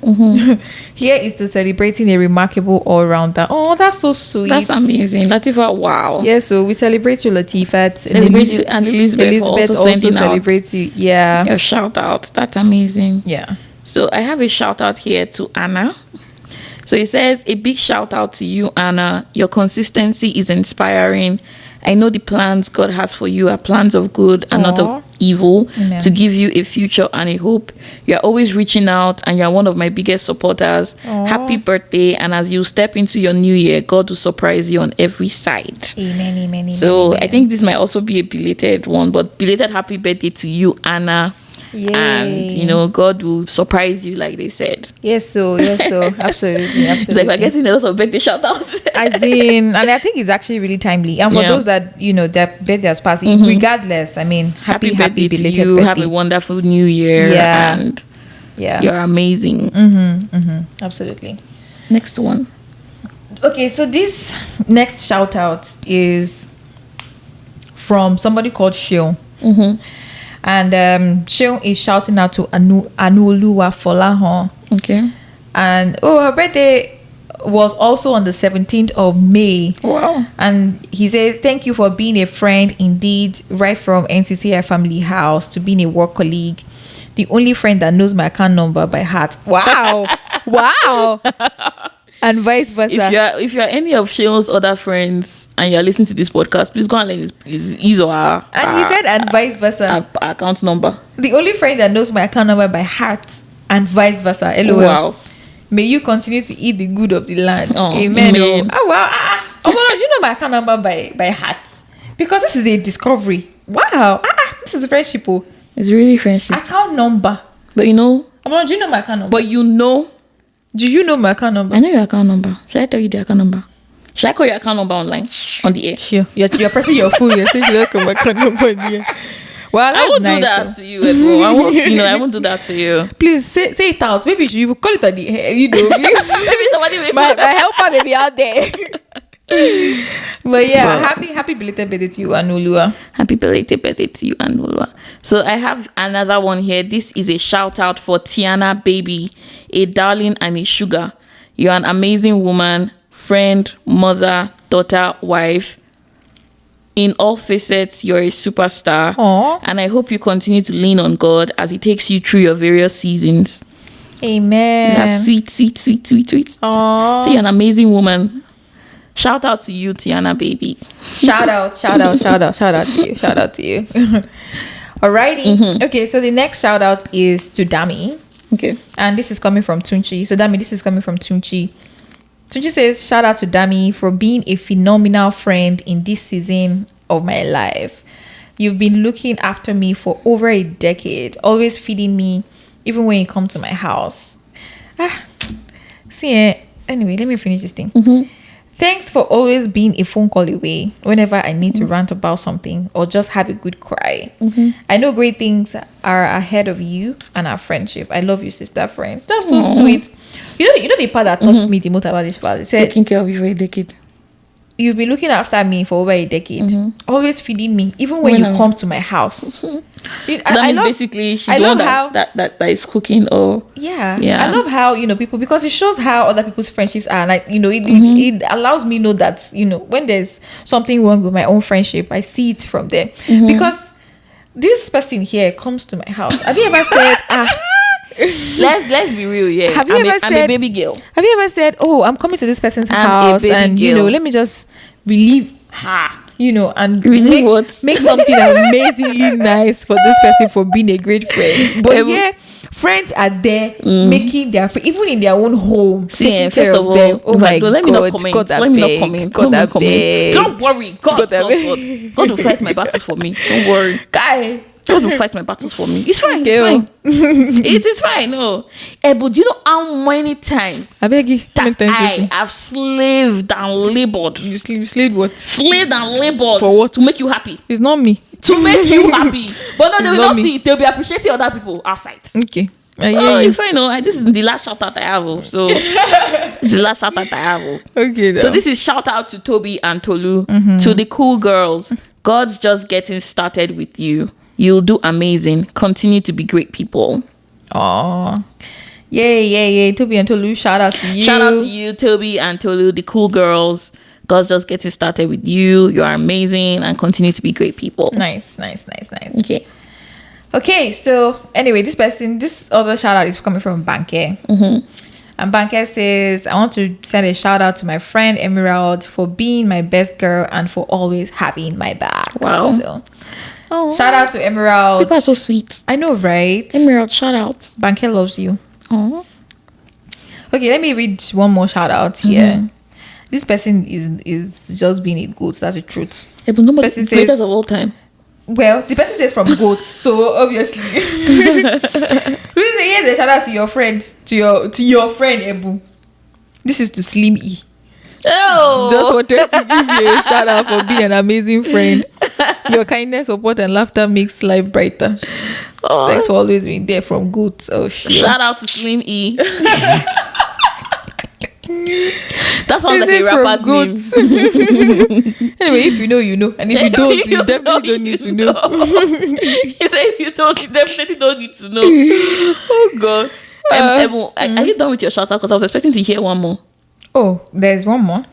Here is to celebrating a remarkable all-rounder. Oh, that's so sweet. That's amazing. Latifat, wow. Yeah, so we celebrate you, Latifat. Celebrate you, and Elizabeth also celebrates you. Yeah. Your shout out. That's amazing. Yeah. So I have a shout out here to Anna. So it says, a big shout out to you, Anna. Your consistency is inspiring. I know the plans God has for you are plans of good and not of evil, to give you a future and a hope. You're always reaching out and you're one of my biggest supporters. Happy birthday. And as you step into your new year, God will surprise you on every side. Amen. So I think this might also be a belated one, but belated happy birthday to you, Anna. Yay. And God will surprise you, like they said. Yes, so absolutely. It's like we're getting a lot of birthday shout outs. And I think it's actually really timely. And for those that their birthday has passed, regardless, I mean, happy belated to you. birthday. Have a wonderful new year. And you're amazing. Absolutely. Next one. Okay, so this next shout out is from somebody called Shio. And Sheon is shouting out to Anuluwa Folahon. Okay. And her birthday was also on the 17th of May. Wow. And he says, thank you for being a friend indeed, right from NCCI family house to being a work colleague. The only friend that knows my account number by heart. Wow. Wow. And vice versa. If you're any of Sheon's other friends and you're listening to this podcast, please go and learn his or her. And he said, and vice versa. Account number. The only friend that knows my account number by heart, and vice versa. LOL. Wow. May you continue to eat the good of the land. Oh, Amen. Amen. Oh wow. Do you know my account number by heart? Because this is a discovery. Wow. This is friendship. It's really friendship. Account number. But do you know my account number? But do you know my account number? I know your account number. Should I tell you the account number? Should I call your account number online on the air? Sure. You're pressing your phone. You're saying you don't call my account number on the air. Well, I won't do that to you, bro. I won't do that to you. Please say it out. Maybe you will call it on the air. Maybe somebody will my helper may be out there. But happy belated birthday to you, Anulua. Happy belated birthday to you, Anulua. So I have another one here. This is a shout out for Tiana Baby, a darling and a sugar. You're an amazing woman, friend, mother, daughter, wife. In all facets, you're a superstar. Aww. And I hope you continue to lean on God as He takes you through your various seasons. Amen. That's sweet. Aww. So you're an amazing woman. Shout out to you, Tiana Baby. Shout out to you. Alrighty. Okay, so the next shout out is to Dami. Okay. And this is coming from Tunchi. So Dami, this is coming from Tunchi. Tunchi says, shout out to Dami for being a phenomenal friend in this season of my life. You've been looking after me for over a decade, always feeding me, even when you come to my house. Anyway, let me finish this thing. Thanks for always being a phone call away whenever I need to rant about something or just have a good cry. I know great things are ahead of you and our friendship. I love you, sister friend. That's so sweet. You know the part that touched me the most about this part? It said, taking care of you for a decade. You've been looking after me for over a decade, always feeding me, even when you come to my house. That means basically she's the one that is cooking. Or I love how people, because it shows how other people's friendships are. Like it allows me know that when there's something wrong with my own friendship, I see it from there. Because this person here comes to my house. Have you ever said let's be real, yeah. I'm a baby girl. Have you ever said, "Oh, I'm coming to this person's house, and let me just relieve her, and make something amazingly nice for this person for being a great friend." But friends are there making their even in their own home. See, first of all, them. Oh my God, let me not comment. Don't worry, God will fight my battles for me. Don't worry, guy. Just will fight my battles for me. It's fine. Okay, It's fine. It is fine. No. But do you know how many times I beg you. that I have slaved and labored? You slaved what? Slaved and labored for what? To make you happy. It's not me. To make you happy. But no, they will not me. see it. They'll be appreciating other people outside. Okay. It's fine. No, this is the last shout out I have. So this is the last shout out I have. Okay. So this is shout out to Toby and Tolu, to the cool girls. God's just getting started with you. You'll do amazing. Continue to be great people. Oh, yay! Toby and Tolu, shout out to you. Shout out to you, Toby and Tolu, the cool girls. God's just getting started with you. You are amazing and continue to be great people. Nice. Okay. So anyway, this other shout out is coming from Banke. And Banke says, I want to send a shout out to my friend Emerald for being my best girl and for always having my back. Wow. So, shout out to Emerald. People are so sweet. I know, right? Emerald, shout out. Banke loves you. Oh. Okay, let me read one more shout out here. This person is just being a goat. That's the truth. But nobody greatest of all time. Well, the person says from goat, so obviously. Please say here's a shout out to your friend, to your friend Ebu. This is to Slim E. Oh, just wanted to give you a shout out for being an amazing friend. Your kindness, support, and laughter makes life brighter. Oh. Thanks for always being there from goat. Oh shit! Shout out to Slim E. That sounds like a rapper's name. Anyway, if you know, you know. And if you don't, you definitely don't need to know. He said if you don't, you definitely don't need to know. Oh, God. Are you done with your shout out? Because I was expecting to hear one more. Oh, there's one more?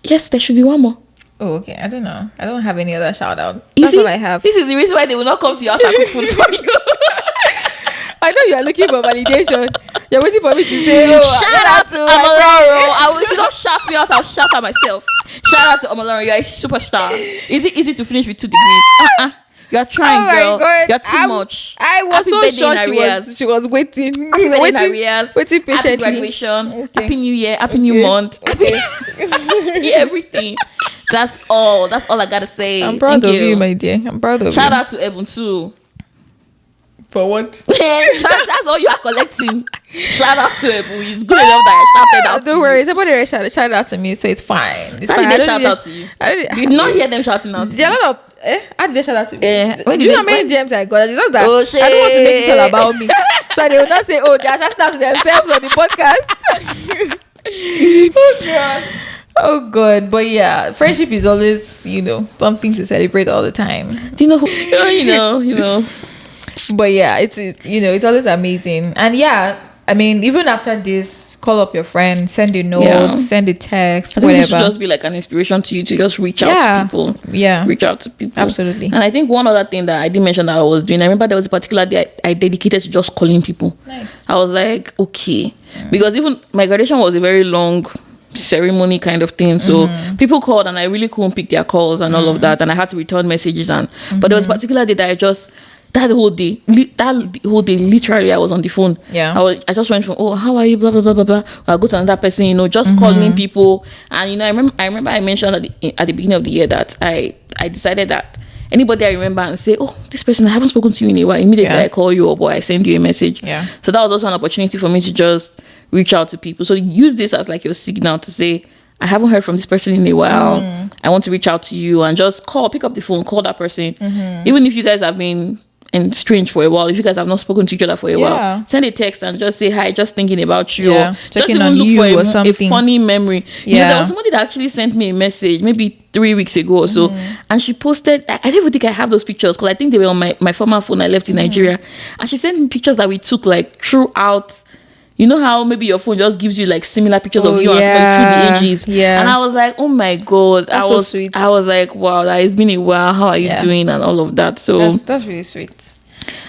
Yes, there should be one more. Oh, okay. I don't know. I don't have any other shout out. That's all I have. This is the reason why they will not come to your house and cook food for you. I know you are looking for validation. You're waiting for me to say, shout out to Omoloro. If you don't shout me out, I'll shout out myself. Shout out to Omoloro. You're a superstar. Is it easy to finish with 2 degrees? You're trying, girl. God. You're too much. I was so sure she was waiting. Waiting patiently. Happy graduation. Okay. Happy New Year. Happy New Month. Okay. Yeah, everything. That's all I gotta say. I'm proud of you, my dear. I'm proud of you. Shout out to Ebun too. For what? That's all you are collecting. Shout out to Ebu. It's good enough that I shouted out. Don't worry, somebody shout out to me, so it's fine. It's fine. Did they shout out to you? You did not hear them shouting out to you. How did they shout out to me? Do you know how many DMs I got? It's just that I don't want to make it all about me. So they will not say, they are shouting out to themselves on the podcast. Oh God. Oh God. But yeah, friendship is always, something to celebrate all the time. Do you know who? You know. But yeah, it's always amazing. And yeah, I mean, even after this, call up your friend, send a note, send a text, whatever. It should just be like an inspiration to you to just reach out to people. Yeah. Reach out to people. Absolutely. And I think one other thing that I didn't mention that I was doing, I remember there was a particular day I dedicated to just calling people. Nice. I was like, okay. Because even my graduation was a very long ceremony kind of thing, so people called and I really couldn't pick their calls and all of that, and I had to return messages, and but there was a particular day that that whole day literally I was on the phone. I just went from how are you, blah blah blah blah blah. I'll go to another person, just calling people. And I remember I mentioned at the beginning of the year that I decided that anybody I remember and say, this person, I haven't spoken to you in a while, immediately I call you up or I send you a message. So that was also an opportunity for me to just reach out to people. So use this as like your signal to say, I haven't heard from this person in a while. I want to reach out to you, and just pick up the phone, call that person. Even if you guys have been estranged for a while, if you guys have not spoken to each other for a while, send a text and just say hi, just thinking about you, or just even look for a funny memory. There was somebody that actually sent me a message maybe 3 weeks ago or so, and she posted, I don't even think I have those pictures because I think they were on my former phone I left in Nigeria, and she sent me pictures that we took like throughout. You know how maybe your phone just gives you like similar pictures of you and somebody through the ages. And I was like, oh my God. That's so sweet. I was like, wow, it's been a while. How are you doing? And all of that. So that's really sweet.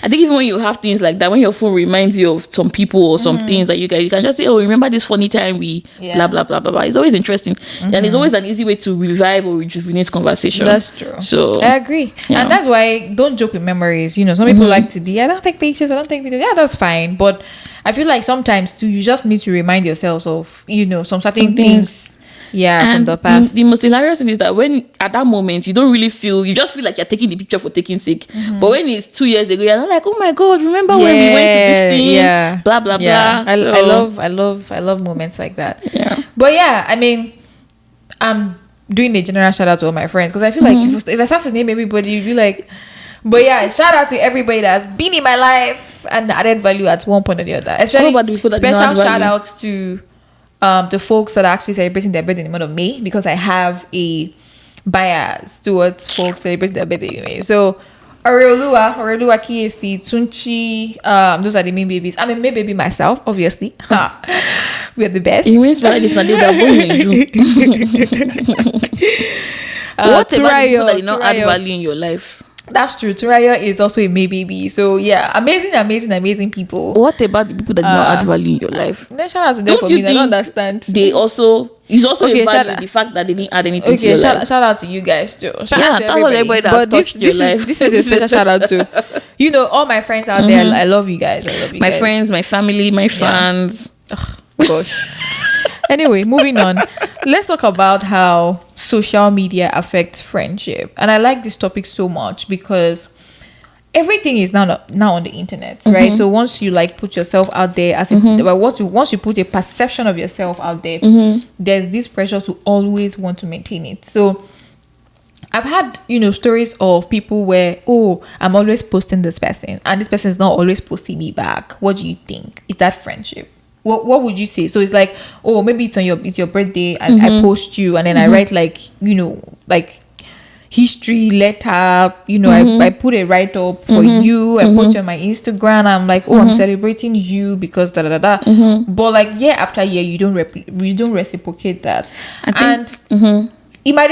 I think even when you have things like that, when your phone reminds you of some people or some things that you can just say, remember this funny time we blah, blah, blah, blah, blah. It's always interesting. And it's always an easy way to revive or rejuvenate conversation. That's true. So I agree. Yeah. And that's why don't joke with memories. Some people like to be, I don't take pictures, I don't take videos. Yeah, that's fine. But I feel like sometimes too, you just need to remind yourselves of, some certain things from the past. The most hilarious thing is that when at that moment you don't really feel, you just feel like you're taking the picture for taking sake. But when it's 2 years ago, you're not like, oh my god, remember when we went to this thing? Blah blah blah. I love moments like that. But I mean, I'm doing a general shout out to all my friends, because I feel like if I start to name everybody, you'd be like, but shout out to everybody that's been in my life and added value at one point or the other. Especially special shout out to the folks that are actually celebrating their birthday in the month of May, because I have a bias towards folks celebrating their birthday in May. So Oreolua, KFC, Tunchi, those are the main babies. I'm a May baby myself, obviously. We're the best. It means that it's not that born in June. What about the people that did not add value in your life? That's true. Turaya is also a May baby. So amazing people. What about the people that did not add value in your life? Then shout out to them for me. I don't understand. It's also a value, the fact that they didn't add anything to your life. Shout out to you guys too. Shout out to everybody that touched your life. This is a special shout out to all my friends out there. I love you guys. My friends, my family, my fans. Gosh. Anyway, moving on. Let's talk about how social media affects friendship. And I like this topic so much because everything is now on the internet, right? So once you put yourself out there once you put a perception of yourself out there, there's this pressure to always want to maintain it. So I've had, stories of people where, I'm always posting this person and this person is not always posting me back. What do you think? Is that friendship? What would you say? So it's like, maybe it's your birthday and I post you and then I write history letter, I put a write up for you, I post you on my Instagram. I'm like, I'm celebrating you because da da da da. But year after year, you don't reciprocate that. It might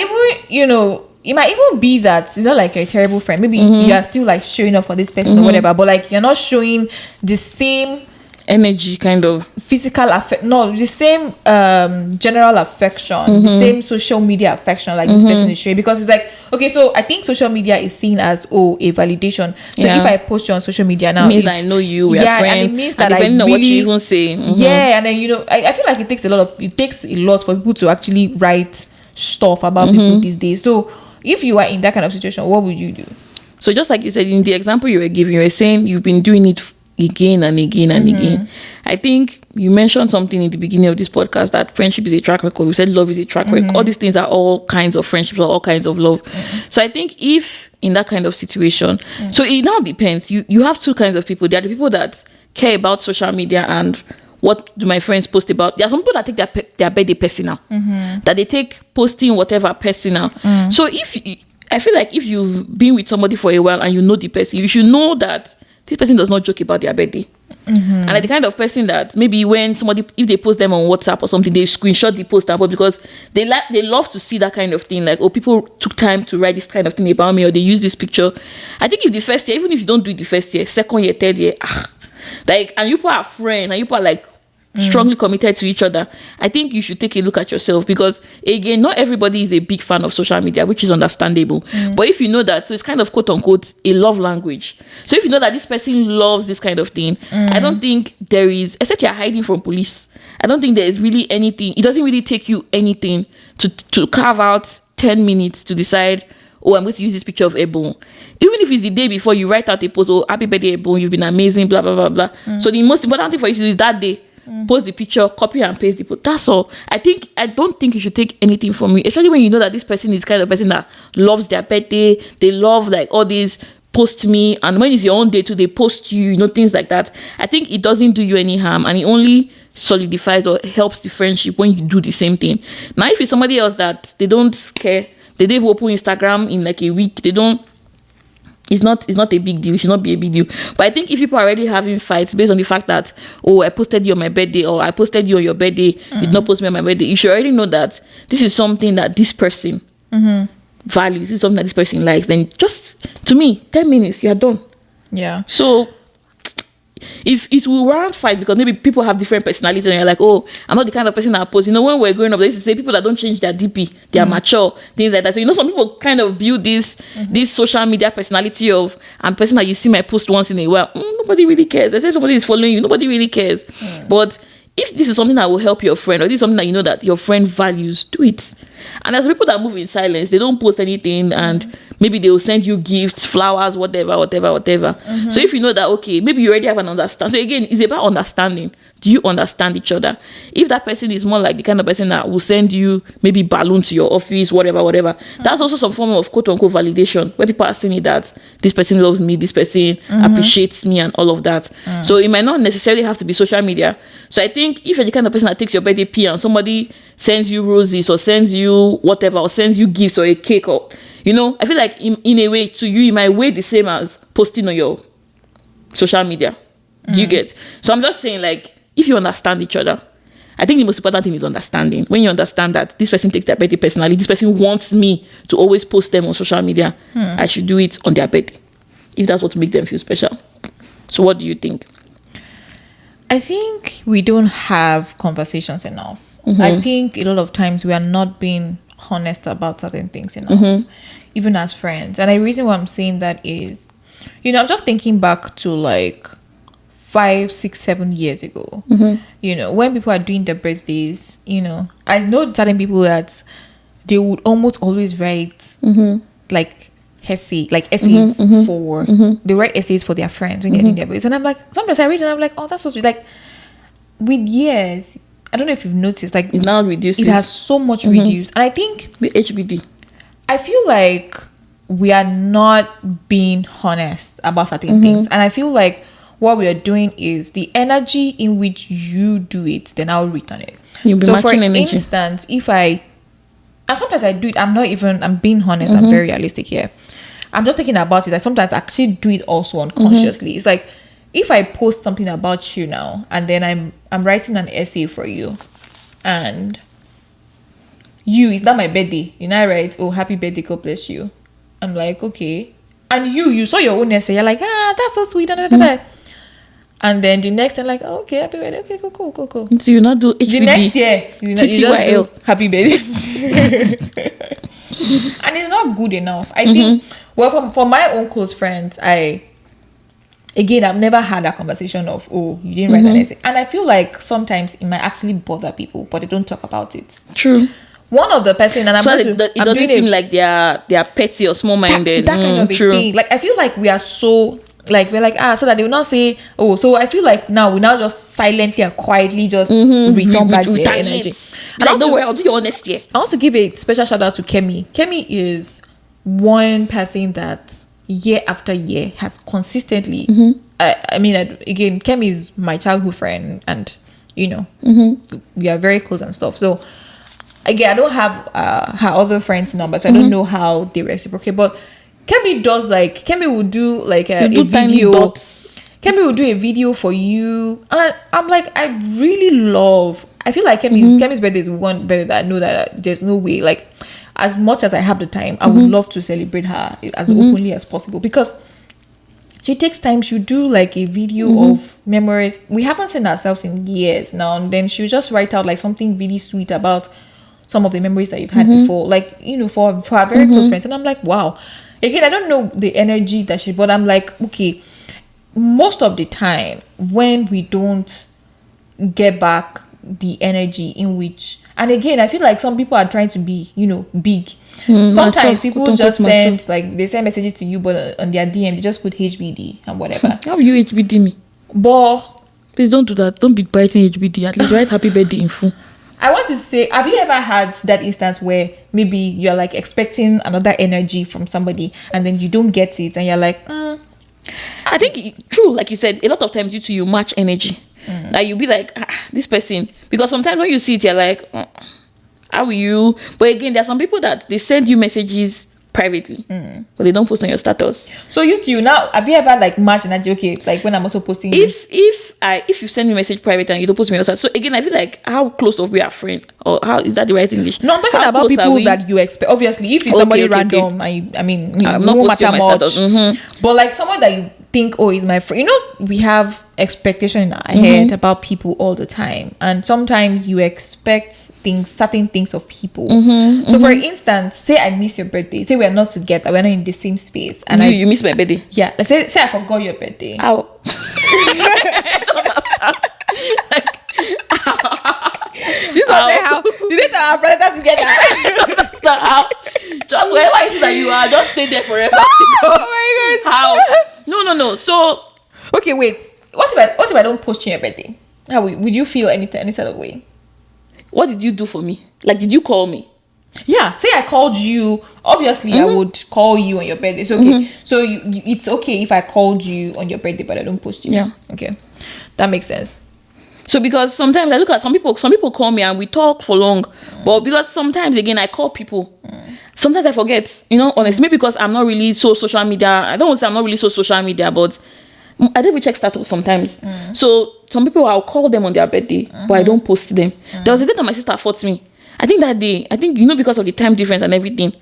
even be that it's not like you're a terrible friend. Maybe you are still showing up for this person or whatever, but you're not showing the same energy, kind of physical the same general affection, the same social media affection this person is showing, because it's okay, so I think social media is seen as a validation. So if I post you on social media now, it means I know you, we are friends, and it means that depending on what you even say, and then I feel like it takes a lot for people to actually write stuff about people these days. So if you are in that kind of situation, what would you do? So just like you said in the example you were giving, you were saying you've been doing it again and again and again. I think you mentioned something in the beginning of this podcast, that friendship is a track record. We said love is a track record. All these things are all kinds of friendships or all kinds of love. So I think if in that kind of situation, so it now depends. You have two kinds of people. There are the people that care about social media and what do my friends post about. There are some people that take their birthday personal, that they take posting whatever personal. So I feel like if you've been with somebody for a while and you know the person, you should know that this person does not joke about their birthday. And the kind of person that maybe when if they post them on WhatsApp or something, they screenshot the post about, because they love to see that kind of thing. People took time to write this kind of thing about me, or they use this picture. I think if the first year, even if you don't do it the first year, second year, third year, and you people are friends and you people are strongly committed to each other, I think you should take a look at yourself, because again, not everybody is a big fan of social media, which is understandable. But if you know that, so it's kind of quote unquote a love language. So if you know that this person loves this kind of thing, I don't think there is, except you're hiding from police, I don't think there is really anything. It doesn't really take you anything to carve out 10 minutes to decide, I'm going to use this picture of Ebon. Even if it's the day before, you write out a post, happy birthday Ebon, you've been amazing, blah blah blah blah. So the most important thing for you to do is that day, post the picture, copy and paste the post. That's all. I don't think you should take anything from me, especially when you know that this person is kind of person that loves their birthday. They love all these post me, and when it's your own day too, they post you, things like that. I think it doesn't do you any harm, and it only solidifies or helps the friendship when you do the same thing. Now, if it's somebody else that they don't care, they don't even open Instagram in a week, they don't. It's not a big deal. It should not be a big deal. But I think if people are already having fights based on the fact that, I posted you on my birthday, or I posted you on your birthday, you did not post me on my birthday, you should already know that this is something that this person values. This is something that this person likes. Then just, to me, 10 minutes, you are done. Yeah. So it will warrant fight, because maybe people have different personalities and you're like, I'm not the kind of person that post. When we're growing up, they used to say people that don't change their DP, they are mature, things like that. So some people kind of build this social media personality of, I'm a person that you see my post once in a while, nobody really cares. They say somebody is following you, nobody really cares. But if this is something that will help your friend, or this is something that you know that your friend values, do it. And there's people that move in silence. They don't post anything, and maybe they will send you gifts, flowers, whatever. So if you know that, okay, maybe you already have an understanding. So again, it's about understanding. Do you understand each other? If that person is more like the kind of person that will send you maybe balloon to your office, whatever, that's also some form of quote unquote validation, where people are saying that this person loves me, this person appreciates me, and all of that. So it might not necessarily have to be social media. So I think if you're the kind of person that takes your birthday pee and somebody sends you roses or sends you whatever, or sends you gifts or a cake, or I feel like in a way to you, it might weigh the same as posting on your social media. Do you get? So I'm just saying, like, if you understand each other, I think the most important thing is understanding. When you understand that this person takes their birthday personally, this person wants me to always post them on social media, I should do it on their birthday, if that's what makes them feel special. So what do you think? I think we don't have conversations enough. I think a lot of times we are not being honest about certain things enough, even as friends. And the reason why I'm saying that is, I'm just thinking back to like 5, 6, 7 years ago, when people are doing their birthdays, I know certain people that they would almost always write like essays for they write essays for their friends when they're doing their birthdays. And I'm like, sometimes I read and I'm like, oh, that's so sweet. Like, with years, I don't know if you've noticed, like, it now reduces. It has so much reduced. And I think with HBD, I feel like we are not being honest about certain things. And I feel like what we are doing is the energy in which you do it, then I'll return it. You'll be so for energy. instance, and sometimes I do it, I'm being honest, I'm very realistic here. I'm just thinking about it. I sometimes actually do it also unconsciously. It's like, if I post something about you now, and then I'm writing an essay for you, and it's not my birthday, I write, oh, happy birthday, God bless you. I'm like, okay. And you saw your own essay, you're like, that's so sweet. And then the next time, like, oh, okay, happy birthday. Okay, cool. So you not do HBD. The next year, you just do happy birthday. And it's not good enough. I think, well, for my own close friends, I've never had a conversation of, oh, you didn't write an essay. And I feel like sometimes it might actually bother people, but they don't talk about it. True. One of the person, and I'm so it doesn't seem like they are petty or small-minded. That kind of a thing. Like, I feel like we are so, like, we're like, so that they will not say, oh, so I feel like now we now just silently and quietly just return back their energy. Like, don't worry, I'll do your honest year. I want to give a special shout out to Kemi. Kemi is one person that year after year has consistently, again, Kemi is my childhood friend, and, we are very close and stuff. So, again, I don't have her other friends' numbers, so I don't know how they reciprocate, but Kemi will do like a video. Kemi will do a video for you, and I'm like, I feel like Kemi's birthday is one birthday that I know that there's no way, like, as much as I have the time, I would love to celebrate her as openly as possible, because she takes time. She'll do like a video of memories. We haven't seen ourselves in years now, and then she'll just write out like something really sweet about some of the memories that you've had before, like, for our very close friends. And I'm like, wow. Again, I don't know the energy that but I'm like, okay, most of the time when we don't get back the energy in which, and again, I feel like some people are trying to be, big. Sometimes people just send, like, they send messages to you, but on their DM, they just put HBD and whatever. How you HBD me? But please don't do that. Don't be writing HBD. At least write happy birthday in full. I want to say, have you ever had that instance where maybe you're like expecting another energy from somebody and then you don't get it and you're like, I think true, like you said, a lot of times you match energy. Like you'll be like, this person, because sometimes when you see it, you're like, how are you? But again, there are some people that they send you messages privately, but they don't post on your status. So you now, have you ever like match energy? Okay, like when I'm also posting. If you send me a message private and you don't post me on your status, so again, I feel like, how close of we are friends, or how is that the right English? No, I'm talking about people that you expect. Obviously, if it's somebody random, I mean, I'm not posting on my status. But like someone that you think, oh, is my friend. We have expectation in our head about people all the time, and sometimes you expect certain things of people. So for instance, say I miss your birthday, say we're not together, we're not in the same space, and you miss my birthday. Yeah, let's say I forgot your birthday. How? Like, how? didn't tell our brother together. That's not how. Just wherever it is that you are, just stay there forever. Oh my god. How? No. So okay, wait. What if I don't post you your birthday? How would you feel any sort of way? What did you do for me? Like, did you call me? Yeah, say I called you. Obviously, I would call you on your birthday. It's okay. So it's okay if I called you on your birthday, but I don't post you. Yeah. Okay, that makes sense. So because sometimes I look at some people call me and we talk for long, but because sometimes again I call people, sometimes I forget. Honestly, maybe because I'm not really so social media. I don't want to say I'm not really so social media, but I don't even check status sometimes. So some people I'll call them on their birthday, but I don't post them. There was a day that my sister fought me. I think that day, because of the time difference and everything,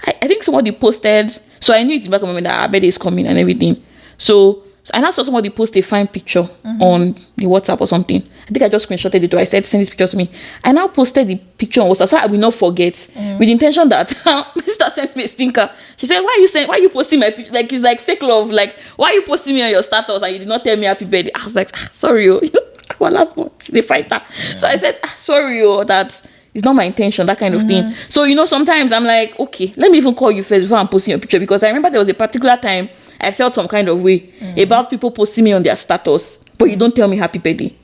I think somebody posted. So I knew it in the back of my mind that our birthday is coming and everything. So I now saw somebody post a fine picture on the WhatsApp or something. I think I just screenshotted it or I said, send this picture to me. I now posted the picture on WhatsApp so I will not forget with the intention that my sister sent me a stinker. She said, why are you posting my picture? Like, it's like fake love. Like, why are you posting me on your status and you did not tell me happy birthday? I was like, sorry, our last one, they fight that. So I said, sorry, that it's not my intention, that kind of thing. So, sometimes I'm like, okay, let me even call you first before I'm posting your picture, because I remember there was a particular time I felt some kind of way about people posting me on their status, but you don't tell me happy birthday.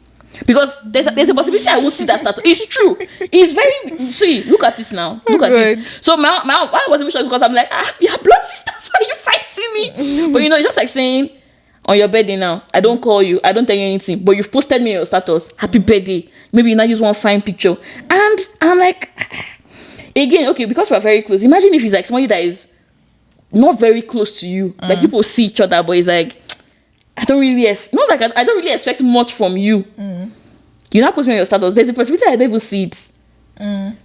Because there's a possibility I won't see that status. It's true. It's very... See, look at it now. Look at it. So my I was even sure because I'm like, we are blood sisters. Why are you fighting me? But it's just like saying, on your birthday now, I don't call you, I don't tell you anything, but you've posted me on your status, happy birthday. Maybe you now use one fine picture. And I'm like... Again, okay, because we're very close. Imagine if it's like somebody that is not very close to you, like people see each other, but it's like I don't really expect much from you. You now post me on your status, there's a possibility I don't even see it.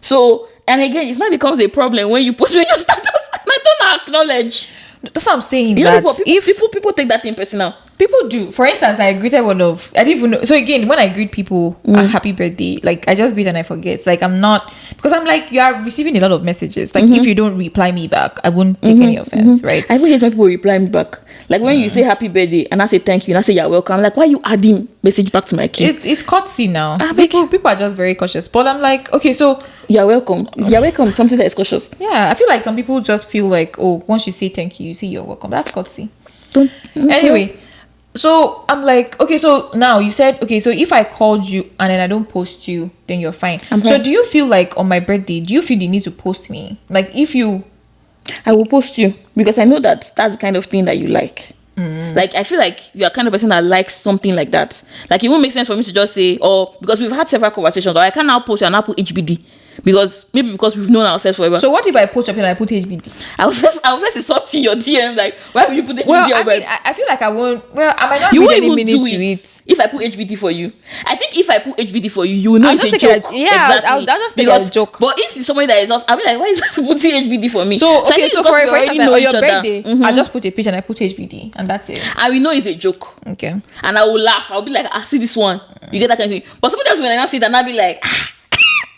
So, and again, it now becomes a problem when you post me on your status and I don't acknowledge. That's what I'm saying. People take that thing personal. People do. For instance, I greeted I didn't even know. So again, when I greet people a happy birthday, like I just greet and I forget. Like I'm not, because I'm like, you are receiving a lot of messages. Like if you don't reply me back, I won't take any offense, right? I even hate when people reply me back. Like when you say happy birthday and I say thank you and I say you're welcome, I'm like, why are you adding message back to my kid? It's courtesy now. People are just very cautious. But I'm like, okay, so you're welcome. You're welcome. Something that is cautious. Yeah, I feel like some people just feel like, oh, once you say thank you, you say you're welcome. That's courtesy. Anyway. So I'm like, okay, so now you said, okay, so if I called you and then I don't post you, then you're fine. So do you feel like on my birthday, do you feel the need to post me? Like I will post you because I know that that's the kind of thing that you like. Like I feel like you are kind of person that likes something like that. Like it won't make sense for me to just say, because we've had several conversations, or I can now post you and now put HBD. Because we've known ourselves forever. So what if I post up and I put HBD? I'll first insult in your DM, like, why would you put HBD? I feel like I won't. Well, I might not read any minute to it. If I put HBD for you, I think if I put HBD for you, you will know it's a joke. Exactly. I'll just think it's a joke. But if it's somebody that is not, I'll be like, why is you putting HBD for me? So okay, so for instance, on your birthday, I just put a picture and I put HBD, and that's it. And we know it's a joke. Okay. And I will laugh. I'll be like, see this one. You get that kind of thing. But somebody else when I now see it, and I'll be like,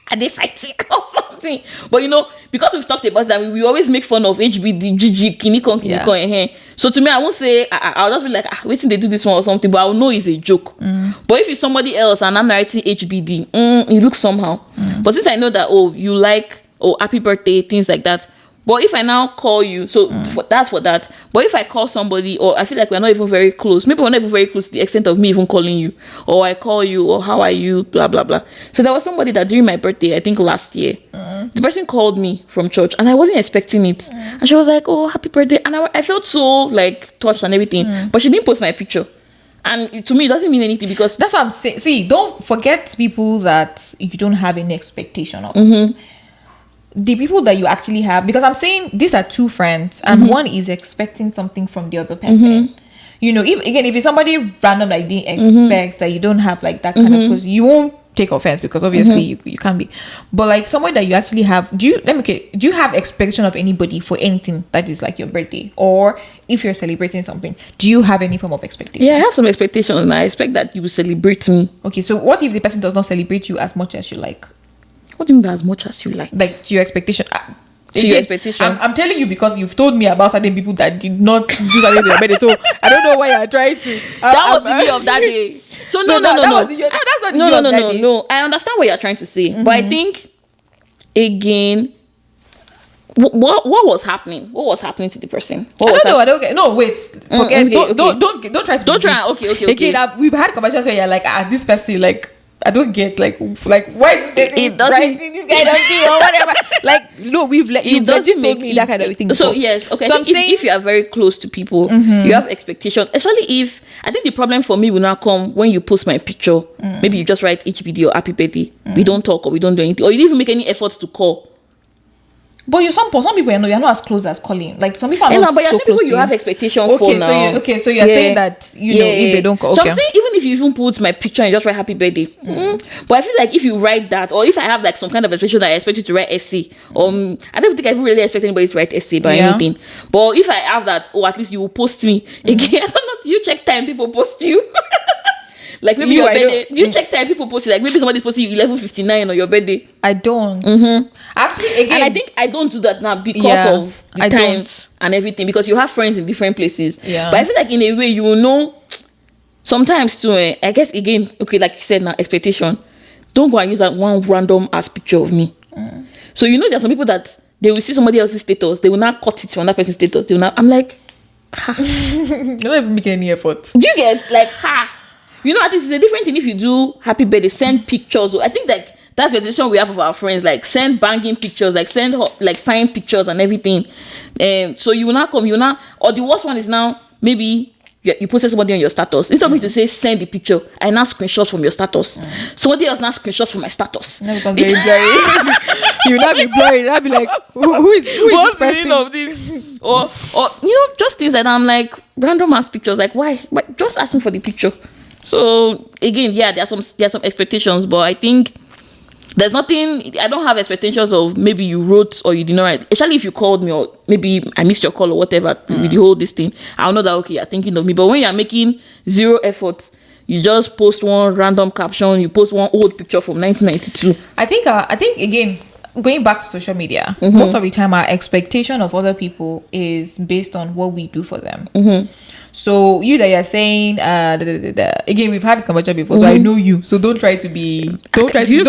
are they fighting or something? But because we've talked about that, we always make fun of HBD, GG, Kinikon. So to me, I won't say, I'll just be like, wait till they do this one or something, but I'll know it's a joke. But if it's somebody else and I'm narrating HBD, it looks somehow. But since I know that, you like, happy birthday, things like that. But if I now call you, so that's for that. But if I call somebody, or I feel like we're not even very close, maybe we're not even very close to the extent of me even calling you, or I call you, or how are you, blah, blah, blah. So there was somebody that during my birthday, I think last year, the person called me from church, and I wasn't expecting it. And she was like, oh, happy birthday. And I felt so, like, touched and everything. But she didn't post my picture. And to me, it doesn't mean anything because... That's what I'm saying. See, don't forget people that you don't have any expectation of. The people that you actually have, because I'm saying these are two friends and one is expecting something from the other person. If it's somebody random like they expect that you don't have like that kind of, because you won't take offense because obviously you can't be, but like someone that you actually have, do you have expectation of anybody for anything that is like your birthday, or if you're celebrating something, do you have any form of expectation? Yeah, I have some expectations and I expect that you will celebrate me. Okay, so what if the person does not celebrate you as much as you like? What do you mean by as much as you like? Like to your expectation. Your expectation. I'm telling you because you've told me about certain people that did not do something to your birthday. So I don't know why you're trying to. That was the day of that day. So no. That's not the day of that day. No. I understand what you're trying to say, but I think again, what was happening? What was happening to the person? I don't get. No, wait. Forget. Okay, Don't try to. Don't try. Okay. Again, we've had conversations where you're like, this person, like, I don't get, like why is this person writing this kind of thing or whatever? Like, no, you've doesn't make me that kind of thing. So yes, okay. So I'm saying if you are very close to people, you have expectations. Especially if I think the problem for me will now come when you post my picture. Maybe you just write each video happy birthday. We don't talk or we don't do anything, or you didn't even make any efforts to call. But some people, you're not as close as calling. Like some people are not. But you're so saying people you have expectations for now. So you're saying that know if they don't call. So I'm saying even if you even put my picture and just write happy birthday, but I feel like if you write that, or if I have like some kind of expectation that I expect you to write essay, I don't think I really expect anybody to write essay by anything. But if I have that, at least you will post me again. I don't know. Do you check time people post you? Like maybe your birthday. Do you check time people post you? Like maybe somebody's posting you 11:59 on your birthday. I don't. Actually, again, and I think I don't do that now because of the time and everything. Because you have friends in different places. Yeah. But I feel like in a way you will know. Sometimes too. I guess again, okay, like you said now, expectation. Don't go and use that one random ass picture of me. So there's some people that they will see somebody else's status, they will not cut it from that person's status. They will not. I'm like, you don't even make any effort. Do you get like I think it's a different thing if you do happy birthday, send pictures. I think like that's the situation we have of our friends, like send banging pictures, like send like fine pictures and everything. So you will not come, or the worst one is now maybe you posted somebody on your status. Instead of me to say send the picture, I now screenshot from your status. Somebody else now screenshot from my status. Now becomes very blurry. You will not be blurry. You'll not be like, who is this person? Of this? or just things like that. I'm like random ass pictures. Like why? Just ask me for the picture. So again, there are some expectations, but I think there's nothing. I don't have expectations of maybe you wrote or you did not write. Especially if you called me or maybe I missed your call or whatever with the whole this thing. I'll know that okay, you're thinking of me. But when you're making zero effort, you just post one random caption, you post one old picture from 1992. I think again, going back to social media, most of the time our expectation of other people is based on what we do for them. So you that you're saying, again, we've had this conversation before, so I know you. So don't try to be. Don't try to. I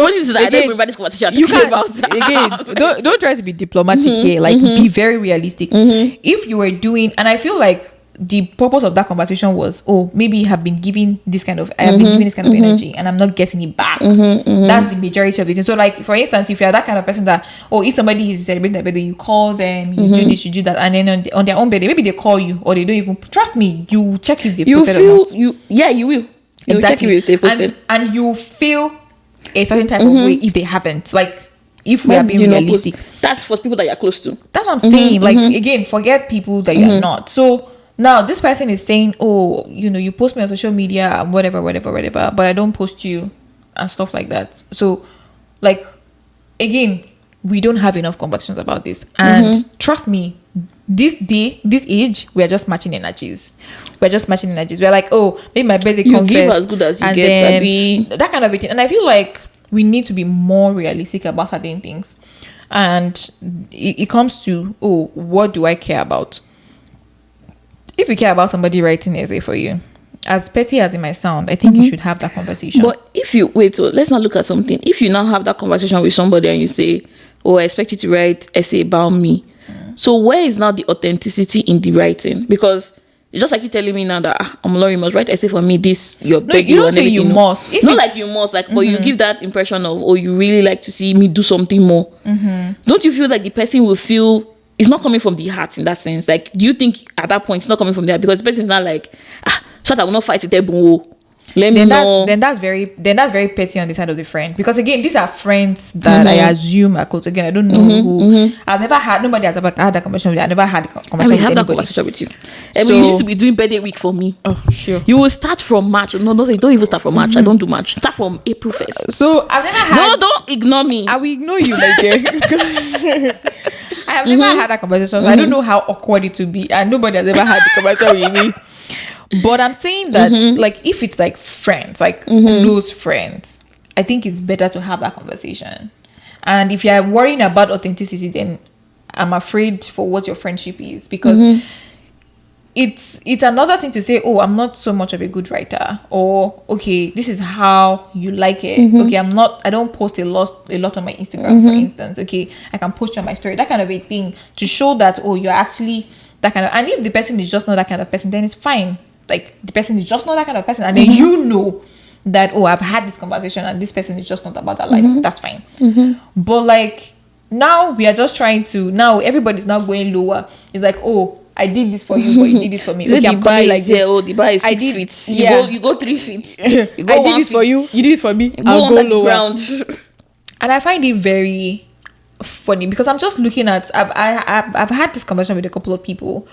don't remember this conversation. You can't. Again, don't try to be diplomatic here. Like be very realistic. If you were doing, and I feel like the purpose of that conversation was, maybe I have been giving this kind of energy and I'm not getting it back. That's the majority of it. So like, for instance, if you're that kind of person that, if somebody is celebrating their birthday, you call them, you do this, you do that, and then on their own birthday, maybe they call you or they don't even, trust me, you check if they posted or not. You will. Exactly. Check if they posted. And you feel a certain type of way if they haven't. Like, if we are being realistic. That's for people that you're close to. That's what I'm saying. Like, again, forget people that you're not. So, now, this person is saying, you post me on social media, whatever, but I don't post you and stuff like that. So, like, again, we don't have enough conversations about this. And trust me, this age, we're just matching energies. We're like, maybe my birthday comes first. You give as good as you get. That kind of thing. And I feel like we need to be more realistic about certain things. And it comes to, what do I care about? If you care about somebody writing an essay for you, as petty as it might sound, I think you should have that conversation. But if you let's not look at something. If you now have that conversation with somebody and you say, I expect you to write essay about me. So where is now the authenticity in the writing? Because it's just like you telling me now that Lauren, you must write essay for me. This your birthday. You don't say you must. Not like you must, like, but you give that impression of, you really like to see me do something more. Don't you feel like the person will feel? It's not coming from the heart in that sense. Like, do you think at that point it's not coming from there? Because the person is not like, so that I will not fight with them. Let me know. Then that's very petty on the side of the friend. Because again, these are friends that I assume are close. Again, I don't know who. I've never had, nobody has ever had that conversation with me. I never had a conversation with have anybody. That conversation with you. So, you need to be doing birthday week for me. Oh, sure. You will start from March. No, don't even start from March. I don't do March. Start from April 1st. So I've never had. No, don't ignore me. I will ignore you, my dear. I have never had that conversation. So I don't know how awkward it will be. And nobody has ever had the conversation with me. But I'm saying that, like, if it's like friends, like close friends, I think it's better to have that conversation. And if you're worrying about authenticity, then I'm afraid for what your friendship is. Because it's another thing to say, oh, I'm not so much of a good writer, or okay, this is how you like it. Okay, I don't post a lot on my Instagram, for instance. Okay, I can post on my story, that kind of a thing, to show that, oh, you're actually that kind of. And if the person is just not that kind of person, then it's fine. Like, the person is just not that kind of person, and then you know that, oh, I've had this conversation and this person is just not about that life. That's fine. But like, now we are just trying to, now everybody's now going lower. It's like, oh, I did this for you, but you did this for me. Okay, I'm coming like this. Oh, the bar is 6 feet. You go 3 feet. You go I did this for you. You did this for me. I'll go lower. Ground. And I find it very funny because I'm just looking at. I've had this conversation with a couple of people,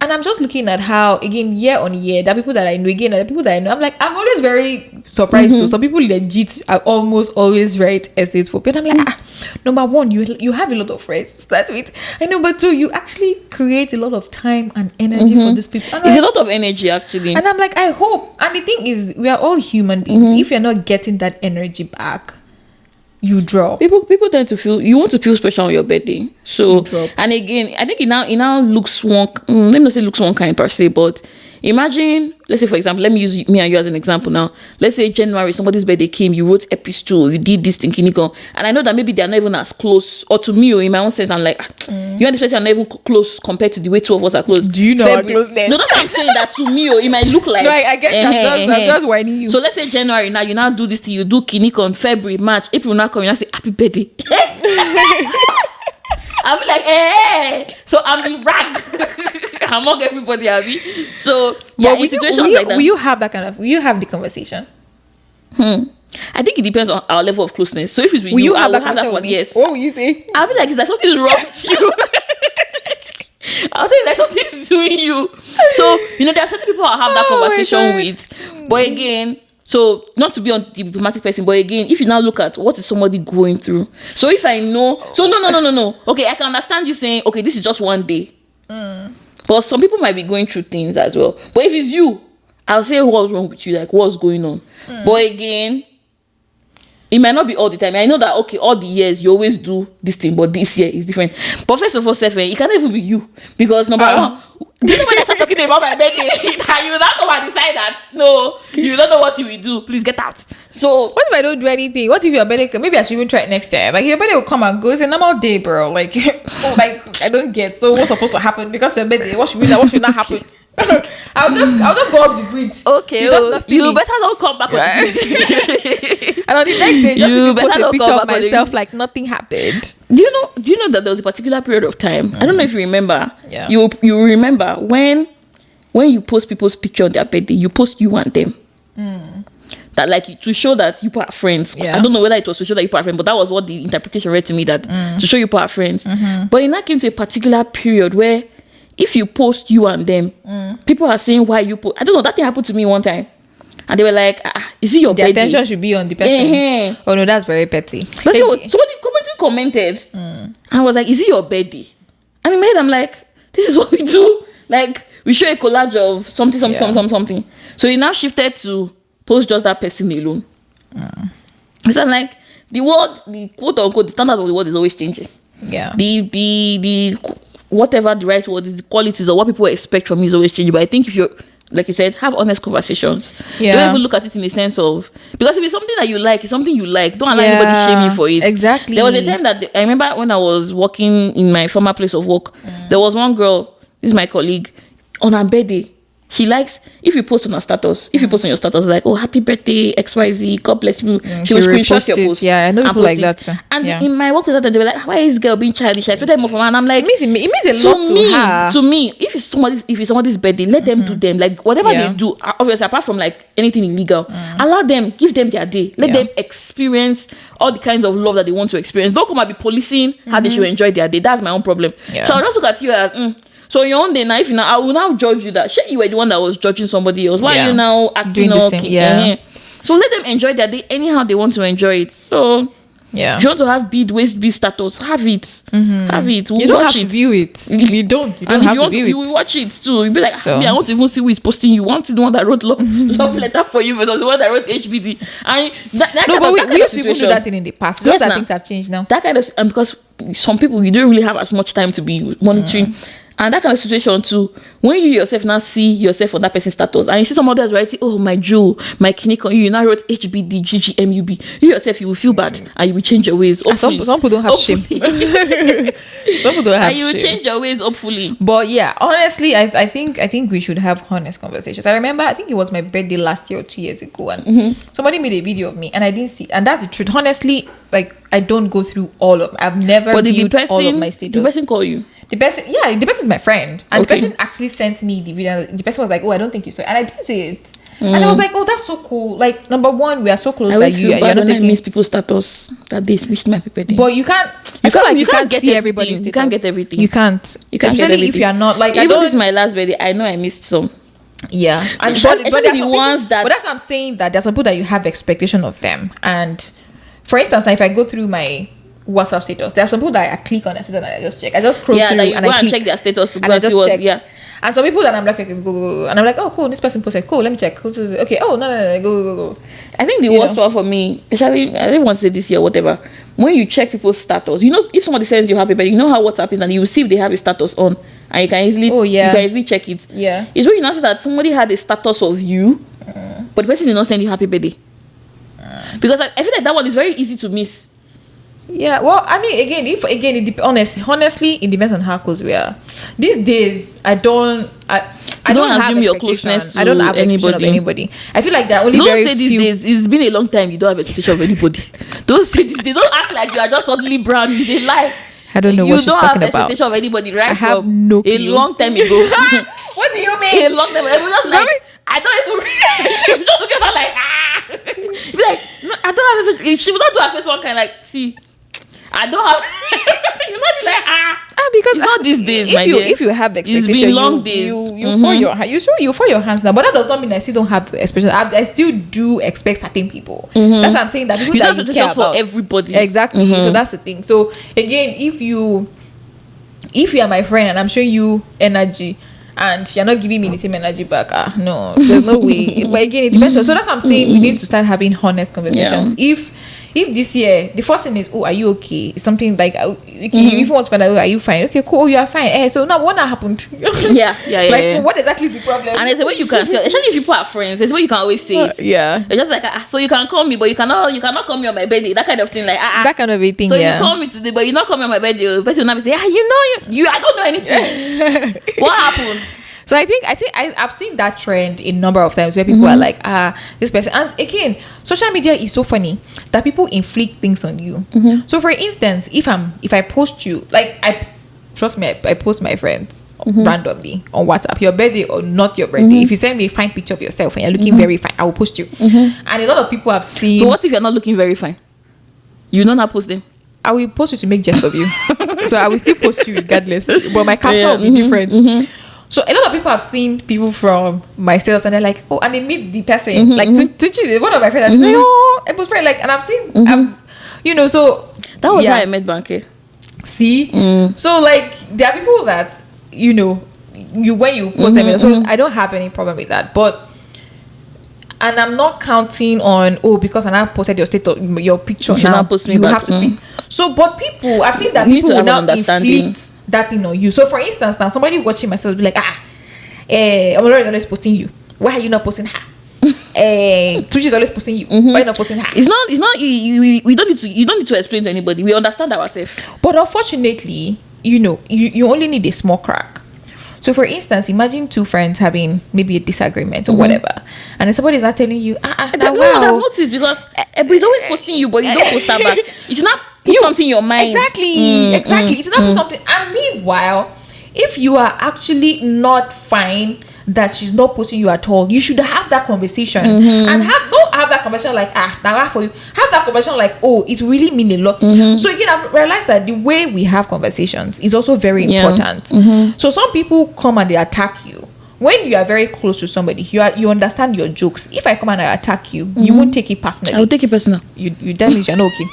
and I'm just looking at how, again, year on year, there are people that I know, again, and the people that I know. I'm like, I'm always very surprised too. Some people legit are almost always write essays for people. And I'm like, number one, you have a lot of friends to start with. And number two, you actually create a lot of time and energy for these people. And it's a lot of energy, actually. And I'm like, I hope. And the thing is, we are all human beings. If you're not getting that energy back, you drop. People tend to feel, you want to feel special on your birthday. So, and again, I think it now looks one, let me not say looks one kind per se, but imagine, let's say, for example, let me use me and you as an example now. Let's say January, somebody's birthday came, you wrote epistle, you did this thing, and I know that maybe they're not even as close, or to me, or in my own sense, I'm like, you and this person are not even close compared to the way two of us are close. Do you know our closeness? No, that's what I'm saying, that to me, it might look like. No, I get that. I'm just whining you. So let's say January, now you now do this thing, you do Kinikon, February, March, April now come, you now say, happy birthday. I'll be like, hey. So I'm the rag among everybody, Abby. So yeah, in situations like that. Will you have the conversation? I think it depends on our level of closeness. So if it's with you, I will have that conversation. Yes. What will you say? I'll be like, is there something wrong with you? I'll say there's something doing you. So there are certain people I have that conversation with. But again, so not to be on the diplomatic person, but again, if you now look at what is somebody going through. So if I know, so no. Okay, I can understand you saying, okay, this is just one day. But some people might be going through things as well. But if it's you, I'll say what's wrong with you, like what's going on. But again, it might not be all the time. I know that, okay, all the years you always do this thing, but this year is different. But first of all, it can't even be you. Because number one, do you know when I start talking about my birthday, that you will not come and decide that, no, you don't know what you will do, please get out. So, what if I don't do anything? What if your birthday, maybe I should even try it next year. Like, your birthday will come and go. It's a normal day, bro. Like, I don't get. So, what's supposed to happen? Because your birthday, what should not happen? I'll just go off the grid. Okay, you better not come back on the grid. And on the next day, just post a picture of myself like nothing happened. Do you know that there was a particular period of time? I don't know if you remember. Yeah. You remember when you post people's picture on their birthday, you post you and them. That like to show that you are friends. Yeah. I don't know whether it was to show that you are friends, but that was what the interpretation read to me, that to show you are friends. But it now came to a particular period where if you post you and them, people are saying why you post. I don't know, that thing happened to me one time. And they were like, is it your birthday? The attention should be on the person. Oh no, that's very petty. But somebody commented and was like, is it your birthday? And in my head, I'm like, this is what we do. Like, we show a collage of something. So it now shifted to post just that person alone. So I'm like, the quote unquote, the standard of the world is always changing. Yeah. The whatever the right word is, the qualities or what people expect from you is always changing. But I think if you're, like you said, have honest conversations. Yeah. Don't even look at it in the sense of, because if it's something that you like, it's something you like. Don't allow anybody shame you for it. Exactly. There was a time that I remember when I was working in my former place of work, there was one girl, this is my colleague, on her birthday. She likes, if you post on her status, if you post on your status, like, oh, happy birthday, XYZ, God bless you. She will screenshot your post. Yeah, I know people like that too. And in my workplace, they were like, why is this girl being childish? I expected more from her. And I'm like, it means a lot to her. To me, if it's somebody's birthday, let them do them. Like, whatever they do, obviously, apart from like anything illegal, allow them, give them their day. Let them experience all the kinds of love that they want to experience. Don't come and be policing how they should enjoy their day. That's my own problem. Yeah. So I'll just look at you as, so your own day now, I will now judge you that shit, you were the one that was judging somebody else. Why are you now acting okay? So let them enjoy their day anyhow they want to enjoy it. So if you want to have waist status, have it. Have it. You don't have to view it. You don't have to view it. You will watch it too. You'll be like, I want to even see who is posting you. Want to the one that wrote love letter for you versus the one that wrote HBD. And we used to even do that thing in the past. Just that things have changed now. That kind of, and because some people, you don't really have as much time to be monitoring. And that kind of situation too, when you yourself now see yourself on that person's status, and you see somebody else writing, oh, my Joe, my clinic on you now wrote HBD, GGMUB, you yourself, you will feel bad and you will change your ways. Some people don't have shame. Some people don't have and you will shame. change your ways, hopefully. But yeah, honestly, I think we should have honest conversations. I remember, I think it was my birthday last year or 2 years ago, and somebody made a video of me, and I didn't see, and that's the truth. Honestly, like, I don't go through all of. I've never viewed all of my status. The person call you. The person is my friend, and the person actually sent me the video. The person was like, "Oh, I don't think you saw it," and I did see it, and I was like, "Oh, that's so cool!" Like, number one, we are so close that you're not when I taking. miss people's status that they wished my birthday. But you can't. You can't get see everybody's status. You can't get everything. You can't. Especially if you are not like. Even this is my last birthday. I know I missed some. Yeah, and but the ones that. But that's what I'm saying. That there's some people that you have expectation of them, and for instance, now if I go through my WhatsApp status, there are some people that I click on their status and I just check. I just scroll through and I check their status and I just check. Yeah. And some people that I'm like, okay, go, and I'm like, oh, cool, this person posted, cool, let me check. Okay, oh, no, go. I think the worst one for me, especially, I didn't want to say this year, whatever. When you check people's status, you know, if somebody sends you happy birthday, you know how WhatsApp is, and you will see if they have a status on, and you can easily check it. Yeah, it's when you now see that somebody had a status of you, but the person did not send you happy birthday. Because I feel like that one is very easy to miss. Yeah, well, I mean, honestly, it depends on how close we are. These days, I don't assume your closeness to I don't have expectation of anybody. I feel like there are only very few. Don't say these days. It's been a long time. You don't have expectation of anybody. Don't say this. They don't act like you are just suddenly brown. It's a lie. I don't know what she's talking about. You don't have expectation of anybody, right? I have no clue. A long time ago. What do you mean? A long time ago. Just like, I don't even read. Don't look at her like, Be like, no, I don't have. She will not do her face one kind like, see. I don't have. You might be like because it's not these days, my dear. If you have expectation, it's been long days. You for your hands now, but that does not mean I still don't have expectation. I still do expect certain people. That's what I'm saying. That people that you care about for everybody. Exactly. So that's the thing. So again, if you are my friend and I'm showing you energy, and you're not giving me the same energy back, no, there's no way. But again, it depends. So that's what I'm saying. We need to start having honest conversations. If this year the first thing is, oh, are you okay? It's something like, if you want to find out, oh, are you fine? Okay, cool, you are fine. So now what happened? Yeah. What exactly is the problem? And there's a way you can say, especially if people are friends, there's a way you can always say it. Yeah. It's just like, so you can call me, but you cannot call me on my birthday. That kind of thing, like that kind of a thing. So you call me today, but you not call me on my birthday. The person will not say, you I don't know anything. What happened? So I think I've seen that trend a number of times where people are like, this person. And again, social media is so funny that people inflict things on you. So for instance, if I post you, like, I post my friends randomly on WhatsApp, your birthday or not your birthday. If you send me a fine picture of yourself and you're looking very fine, I will post you. And a lot of people have seen. So what if you're not looking very fine? You don't post them. I will post you to make jest of you. So I will still post you regardless, but my caption will be different. So a lot of people have seen people from my sales and they're like, oh, and they meet the person. Like, one of my friends, like, oh, I was friend, like, and I've seen, so. That was how I met Banke. See? So, like, there are people that, when you post them, so I don't have any problem with that. But, and I'm not counting on, because I now posted your status, your picture. You should not post me back. Have to be. So, but people, I've seen that people will now inflict that thing on you. So for instance, now somebody watching myself be like, I'm always posting you. Why are you not posting her? Twitch is always posting you. Why are you not posting her? It's not we don't need to explain to anybody. We understand ourselves. But unfortunately, you only need a small crack. So for instance, imagine two friends having maybe a disagreement or whatever, and then somebody is not telling you, I've noticed because everybody's always posting you, but you don't post her back. It's not put something in your mind. Exactly. It's not put something. And meanwhile, if you are actually not fine that she's not posting you at all, you should have that conversation and don't have that conversation like now for you. Have that conversation like, oh, it really means a lot. So again, I've realized that the way we have conversations is also very important. So some people come and they attack you. When you are very close to somebody, you understand your jokes. If I come and I attack you, you won't take it personally. I will take it personal. You damage, you're not okay.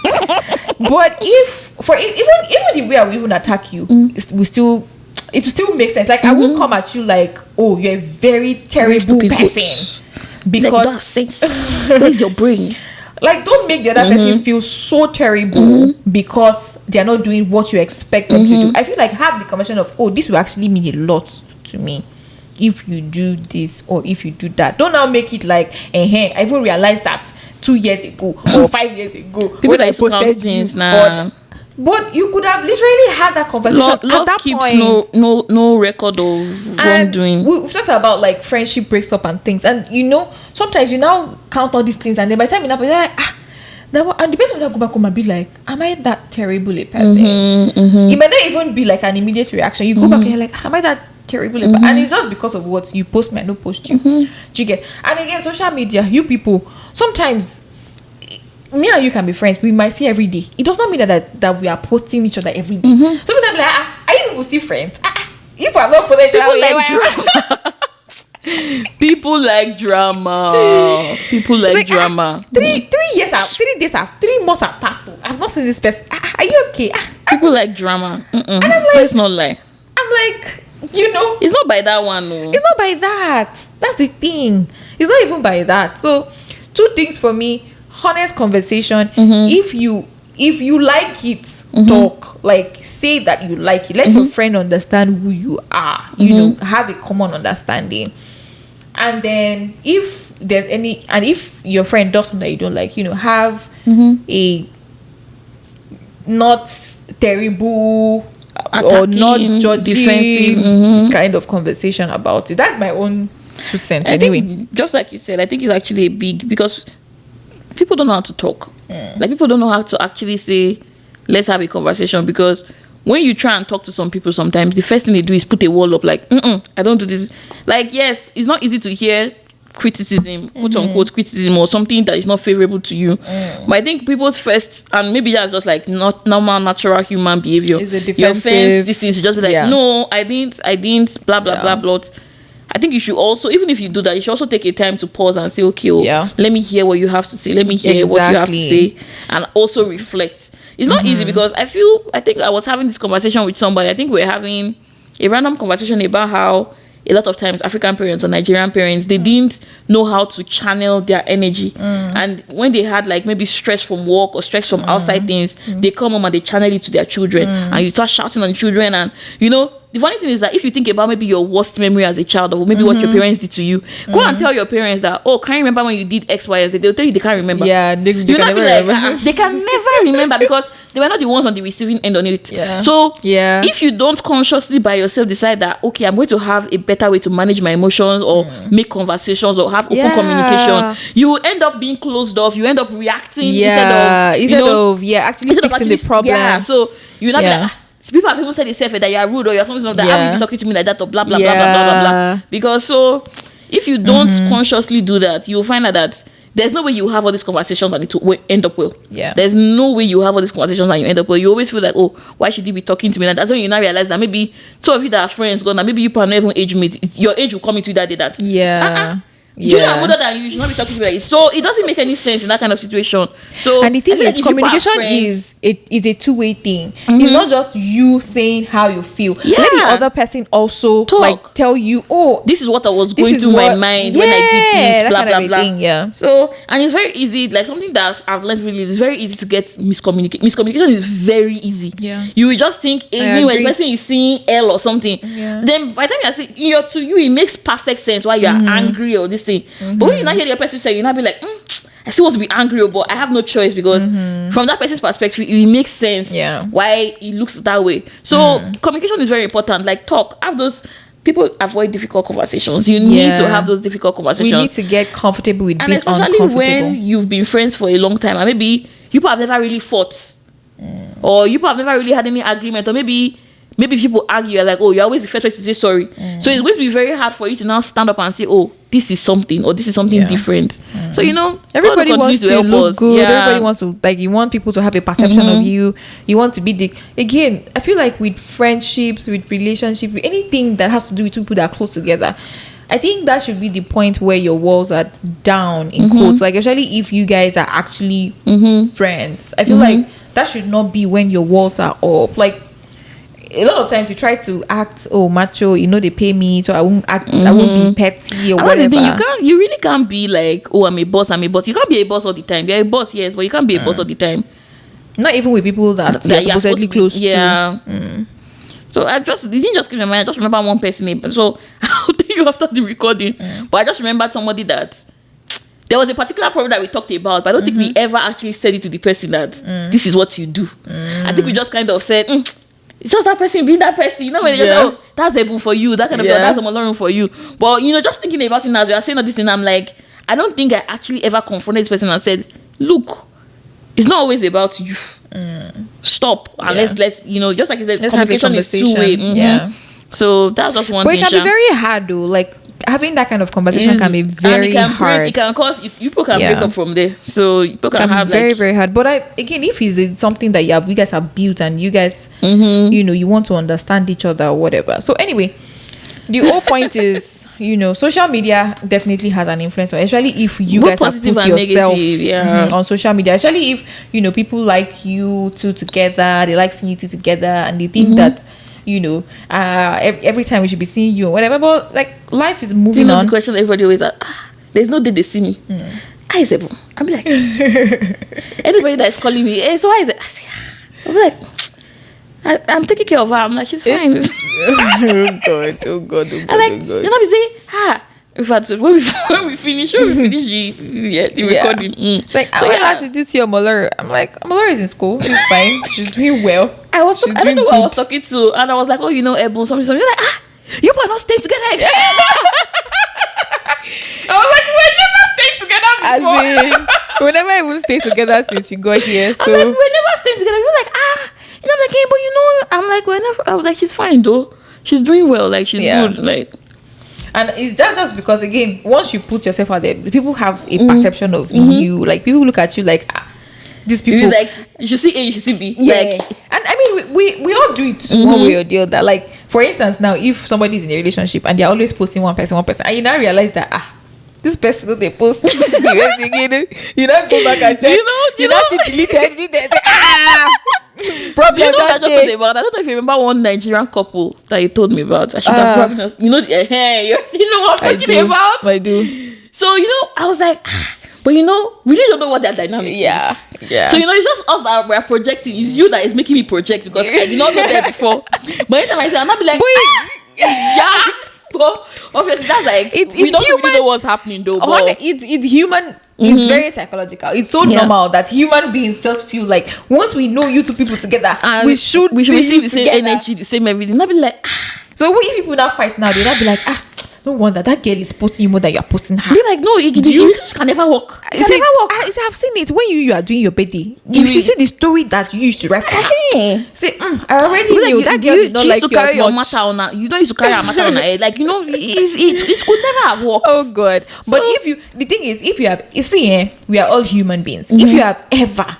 But if even the way I will even attack you, it will still make sense. Like I won't come at you like, oh, you're a very terrible person because where's your brain? Like, don't make the other person feel so terrible because they're not doing what you expect them to do. I feel like have the conversation of, oh, this will actually mean a lot to me if you do this or if you do that. Don't now make it like, I even realized that 2 years ago or 5 years ago. People that posted things now. But you could have literally had that conversation love at that keeps point. no record of wrongdoing. We've talked about like friendship breaks up and things, and sometimes you now count all these things, and then by the time you're like, and the person will not go back home and be like, am I that terrible a person? It might not even be like an immediate reaction. You go back and you're like, am I that terrible a person? And it's just because of what you post might not post you. Do you get? And again, social media, you people, sometimes me and you can be friends. We might see every day. It does not mean that we are posting each other every day. Sometimes I'm like, are you people still friends? If I'm not posting people like drama. People like drama. 3 months have passed. I've not seen this person. Are you okay? People like drama. And I'm like, let's not lie. I'm like, it's not by that one. No. It's not by that. That's the thing. It's not even by that. So 2 things for me. Honest conversation. If you like it, talk. Like, say that you like it. Let your friend understand who you are. Have a common understanding. And then if there's if your friend does something that you don't like, have a not terrible attacking, or not judging, defensive kind of conversation about it. That's my own 2 cents. I think, just like you said, I think it's actually a big, because people don't know how to talk. Like, people don't know how to actually say, let's have a conversation. Because when you try and talk to some people, sometimes the first thing they do is put a wall up, like, I don't do this. Like, yes, it's not easy to hear criticism, quote unquote criticism, or something that is not favorable to you. But I think people's first, and maybe that's just like not normal, natural human behavior. Is a defensive. Your friends, this thing, to just be like, no, I didn't, blah, blah, blah, blah. I think you should also, even if you do that, you should also take a time to pause and say, okay, let me hear what you have to say. Let me hear what you have to say, and also reflect. It's not easy, because I think I was having this conversation with somebody. I think we're having a random conversation about how a lot of times African parents or Nigerian parents, they didn't know how to channel their energy. And when they had like maybe stress from work or stress from outside things, they come home and they channel it to their children. And you start shouting on children, and the funny thing is that if you think about maybe your worst memory as a child, or maybe what your parents did to you, go and tell your parents that, oh, can you remember when you did X, Y, and Z? They'll tell you they can't remember. Yeah, they can never remember. They can never remember, because they were not the ones on the receiving end on it. So if you don't consciously by yourself decide that, okay, I'm going to have a better way to manage my emotions, or make conversations, or have open communication, you will end up being closed off. You end up reacting instead of actually fixing the problem. Yeah, so you're not like, people say they say that you're rude, or you're something like that. How are you talking to me like that, or blah blah blah blah blah blah blah. Because so if you don't consciously do that, you'll find out that there's no way you have all these conversations and it will end up well. There's no way you have all these conversations and you end up well. You always feel like, oh, why should you be talking to me? And that's when you now realize that maybe 2 of you that are friends gone, and maybe you can even age mate. Your age will come into that day that you are older than you should not be talking to me like this. So it doesn't make any sense in that kind of situation. So, and the thing is, communication is a 2-way thing. It's not just you saying how you feel. Let the other person also like tell you, oh, this is what I was going through my mind when I did this, blah blah blah. So, and it's very easy, like something that I've learned really, it's very easy to get miscommunication is very easy. You will just think when the person is saying L or something, then by the time you're saying, to you it makes perfect sense why you are angry or this thing. But when you not hear the person say, you not be like, I still want to be angry, but I have no choice, because from that person's perspective, it makes sense why it looks that way. So communication is very important. Like, have those. People avoid difficult conversations. You need to have those difficult conversations. We need to get comfortable with being uncomfortable. And especially when you've been friends for a long time, and maybe you have never really fought, or you have never really had any agreement, or maybe if people argue, you're like, oh, you're always the first person to say sorry. So it's going to be very hard for you to now stand up and say, oh, this is something, or this is something different. So everybody wants to look good. Everybody wants to, like, you want people to have a perception of you. You want to be again, I feel like with friendships, with relationships, with anything that has to do with 2 people that are close together, I think that should be the point where your walls are down, in quotes. Like, especially if you guys are actually friends, I feel like that should not be when your walls are up. Like, a lot of times we try to act macho, they pay me, so I won't act, I won't be petty or whatever. You really can't be like, oh, I'm a boss. You can't be a boss all the time. You're a boss, yes, but you can't be a boss all the time. Not even with people that you're supposedly close to. Yeah. So it didn't just come in my mind. I just remember one person name. So I'll tell you after the recording. But I just remembered somebody that there was a particular problem that we talked about, but I don't think we ever actually said it to the person that this is what you do. I think we just kind of said, it's just that person being that person. You know, when they just, oh, that's able for you, that kind of thing, that's learning for you. But you know, just thinking about it as we are saying all this thing, I'm like, I don't think I actually ever confronted this person and said, look, it's not always about you. Stop and let's you know, just like you said, communication is two-way. Yeah. So that's just one thing. But it can be very hard though. Like having that kind of conversation can be very hard. It can cause people can break up from there. So people can have very very hard. But again, if it's something that you guys have built and you guys you know, you want to understand each other or whatever. So anyway, the whole point is, you know, social media definitely has an influence, especially if you guys have put yourself on social media. Especially if, you know, people like you two together, they like seeing you two together, and they think that, you know, every time we should be seeing you or whatever. But like life is moving on. The question everybody always asks, there's no day they see me. I say, I'm like, anybody that is calling me, hey, so why is it? I say, I'm like, I'm taking care of her. I'm like, she's fine. Oh God. I'm like, you're not be saying, in fact, when we finish the recording. Like, so I asked you to see Omolore. I'm like, Omolore is in school. She's fine. She's doing well. I don't know who I was talking to, and I was like, oh, you know, Ebon, something. You're like, you are not staying together again. I was like, we never stayed together before. We never even stayed together since you got here. So I'm like, we never stayed together. You're like, and I'm like, hey, but you know, I'm like, whenever I was like, she's fine though. She's doing well. Like, she's good. Like, and it's just because, again, once you put yourself out there, people have a perception of you. Like, people look at you like, these people. Like, you should see A, you should see B. Yeah. Like, and I mean, we all do it one way or the other. Like, for instance, now, if somebody is in a relationship and they're always posting one person, and you now realize that, this person they post you don't go back and check. You know deleted problem. You know that just about. I don't know if you remember one Nigerian couple that you told me about. I should have probably not, you know, you know what I'm talking about. I do. So you know, I was like, but you know, we really don't know what their dynamic is. Yeah. So you know, it's just us that we're projecting. It's you that is making me project because I did not know that before. But anytime I say, I'm not be like, yeah. But obviously that's like we don't really know what's happening though. But it's human. It's very psychological. It's so normal that human beings just feel like once we know you two people together, we should receive the same energy, the same everything. Not be like So if people now fight now, they not be like no wonder that girl is posting you more than you're posting her. Be like, no, you can never walk. It can never walk. I've seen it when you are doing your birthday. You see the story that you used to write. Say, I already knew that girl did not like you as your matter on her. You don't used to carry your matter on her head. Like, you know, it could never have worked. Oh God. So, but the thing is, if you have, you see, we are all human beings. If you have ever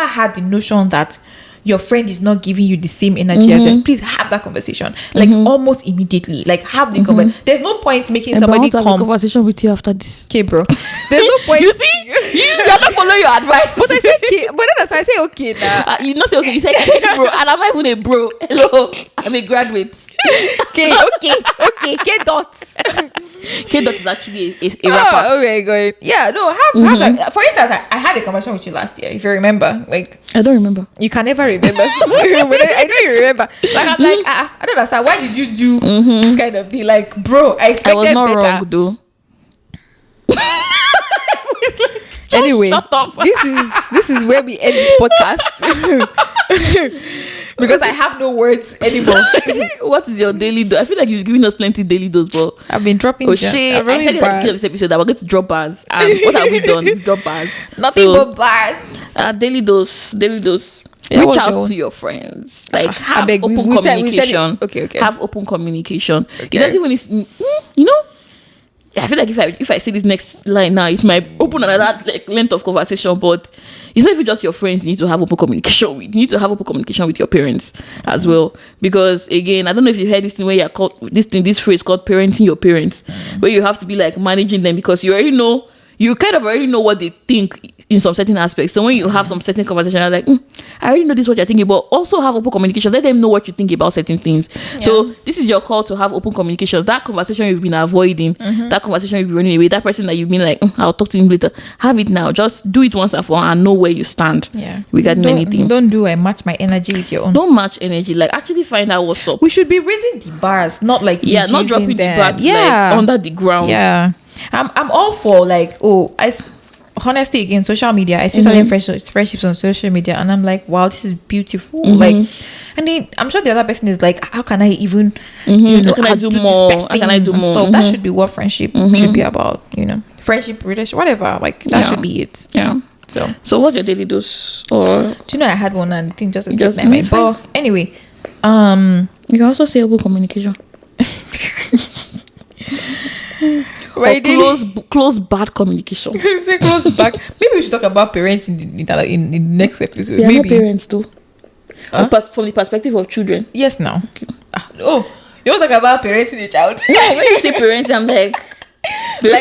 had the notion that your friend is not giving you the same energy as you, please have that conversation, like almost immediately. Like have the conversation. There's no point making somebody come. Have a conversation with you after this. Okay, bro. There's no point. You see, you're not following your advice. But I say okay. But then I say okay now. You not say okay. You say okay, bro. And I'm not even a bro. Hello, I'm a graduate. Okay. K dots. K dot is actually a rapper. Oh, okay, good. Yeah, no, have that. For instance, I had a conversation with you last year. If you remember, like I don't remember. You can never remember. I know you remember. Like I'm like, I don't understand. Why did you do this kind of thing? Like, bro, I expected I was not better. wrong, though. Anyway, this is where we end this podcast. Because I have no words anymore. What is your daily dose? I feel like you're giving us plenty daily dose, but I've been dropping. Oh shit! I said at this episode that we're going to drop bars. And what have we done? We drop bars. Nothing but bars. Daily dose. Yeah, reach out to your friends. Like have open communication. Okay. Have open communication. Okay. It doesn't even, you know. I feel like if I say this next line now, it might open another length of conversation. But it's not even just your friends you need to have open communication with. You need to have open communication with your parents as well. Because again, I don't know if you heard this thing where you're called this phrase called parenting your parents, where you have to be like managing them because you already know you kind of already know what they think in some certain aspects. So when you have some certain conversation, you're like, I already know this is what you're thinking, but also have open communication. Let them know what you think about certain things. So this is your call to have open communication. That conversation you've been avoiding, that conversation you've been running away, that person that you've been like, I'll talk to him later. Have it now. Just do it once and for all and know where you stand regarding anything. Don't do I match my energy with your own. Don't match energy. Like actually find out what's up. We should be raising the bars, not like not dropping the bars like under the ground. Yeah. I'm all for like, honestly, again, social media, I see certain friendships on social media and I'm like, wow, this is beautiful. Like, and then I'm sure the other person is like, how can I even how can I do more? How can I do more? Stuff. That should be what friendship should be about, friendship, relationship, whatever. Like that should be it. Yeah. So what's your daily dose? Or do you know I had one and I think just escaped my mind. But anyway, you can also say open communication. Right, close bad communication. Say close back. Maybe we should talk about parents in the next episode. Yeah, maybe parents too. But from the perspective of children. Yes, now. Okay. You don't talk about parenting a child. No, when you say parents, I'm like your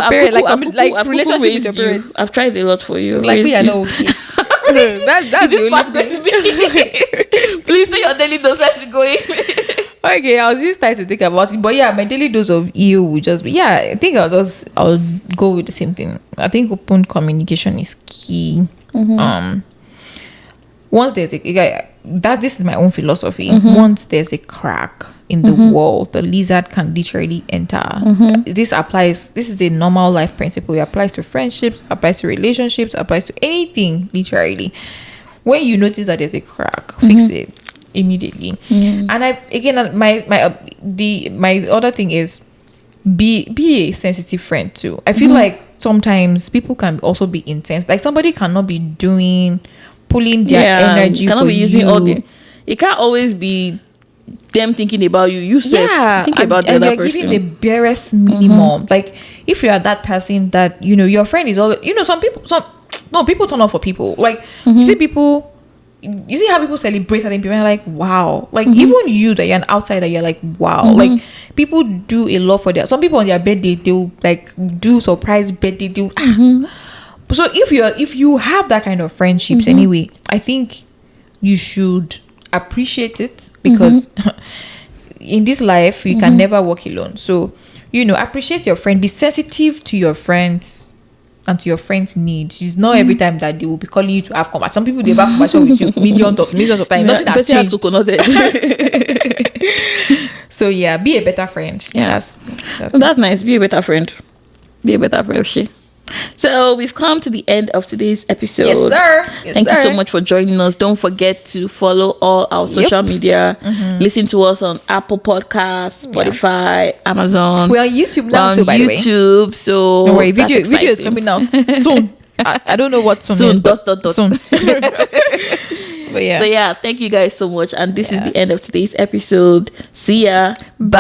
parent, like relationship with your parents. I've tried a lot for you. Like me, I know. Okay. that's the only thing. Please say your daily dose. Let's be going. Okay, I was just trying to think about it, but my daily dose of EU would just be I think I'll go with the same thing. I think open communication is key. Once there's this is my own philosophy. Once there's a crack in the wall, the lizard can literally enter. This is a normal life principle. It applies to friendships, applies to relationships, applies to anything literally. When you notice that there's a crack, fix it immediately. And my other thing is be a sensitive friend too. I feel like sometimes people can also be intense. Like somebody cannot be pulling their energy cannot for be using you. all the it can't always be them thinking about you think about the other person. Giving the barest minimum. Like if you are that person that your friend is always people turn up for people. Like you see how people celebrate and people are like, wow. Like even you that you're an outsider, you're like, wow. Like people do a lot for some people on their birthday, they'll like do surprise birthday. So if you have that kind of friendships anyway, I think you should appreciate it because in this life you can never walk alone. So appreciate your friend, be sensitive to your friends and to your friends' needs. It's not every time that they will be calling you to have conversation. Some people, they have conversation with you millions of times. Nothing has changed. So be a better friend. That's nice. Be a better friend. Be a better friend. So we've come to the end of today's episode. Yes, sir. Thank you so much for joining us. Don't forget to follow all our social media. Listen to us on Apple Podcasts, Spotify, Amazon. We're on YouTube now too, by the way. YouTube, so don't worry, video is coming out soon. I don't know what soon is, but soon. But thank you guys so much. And this is the end of today's episode. See ya. Bye.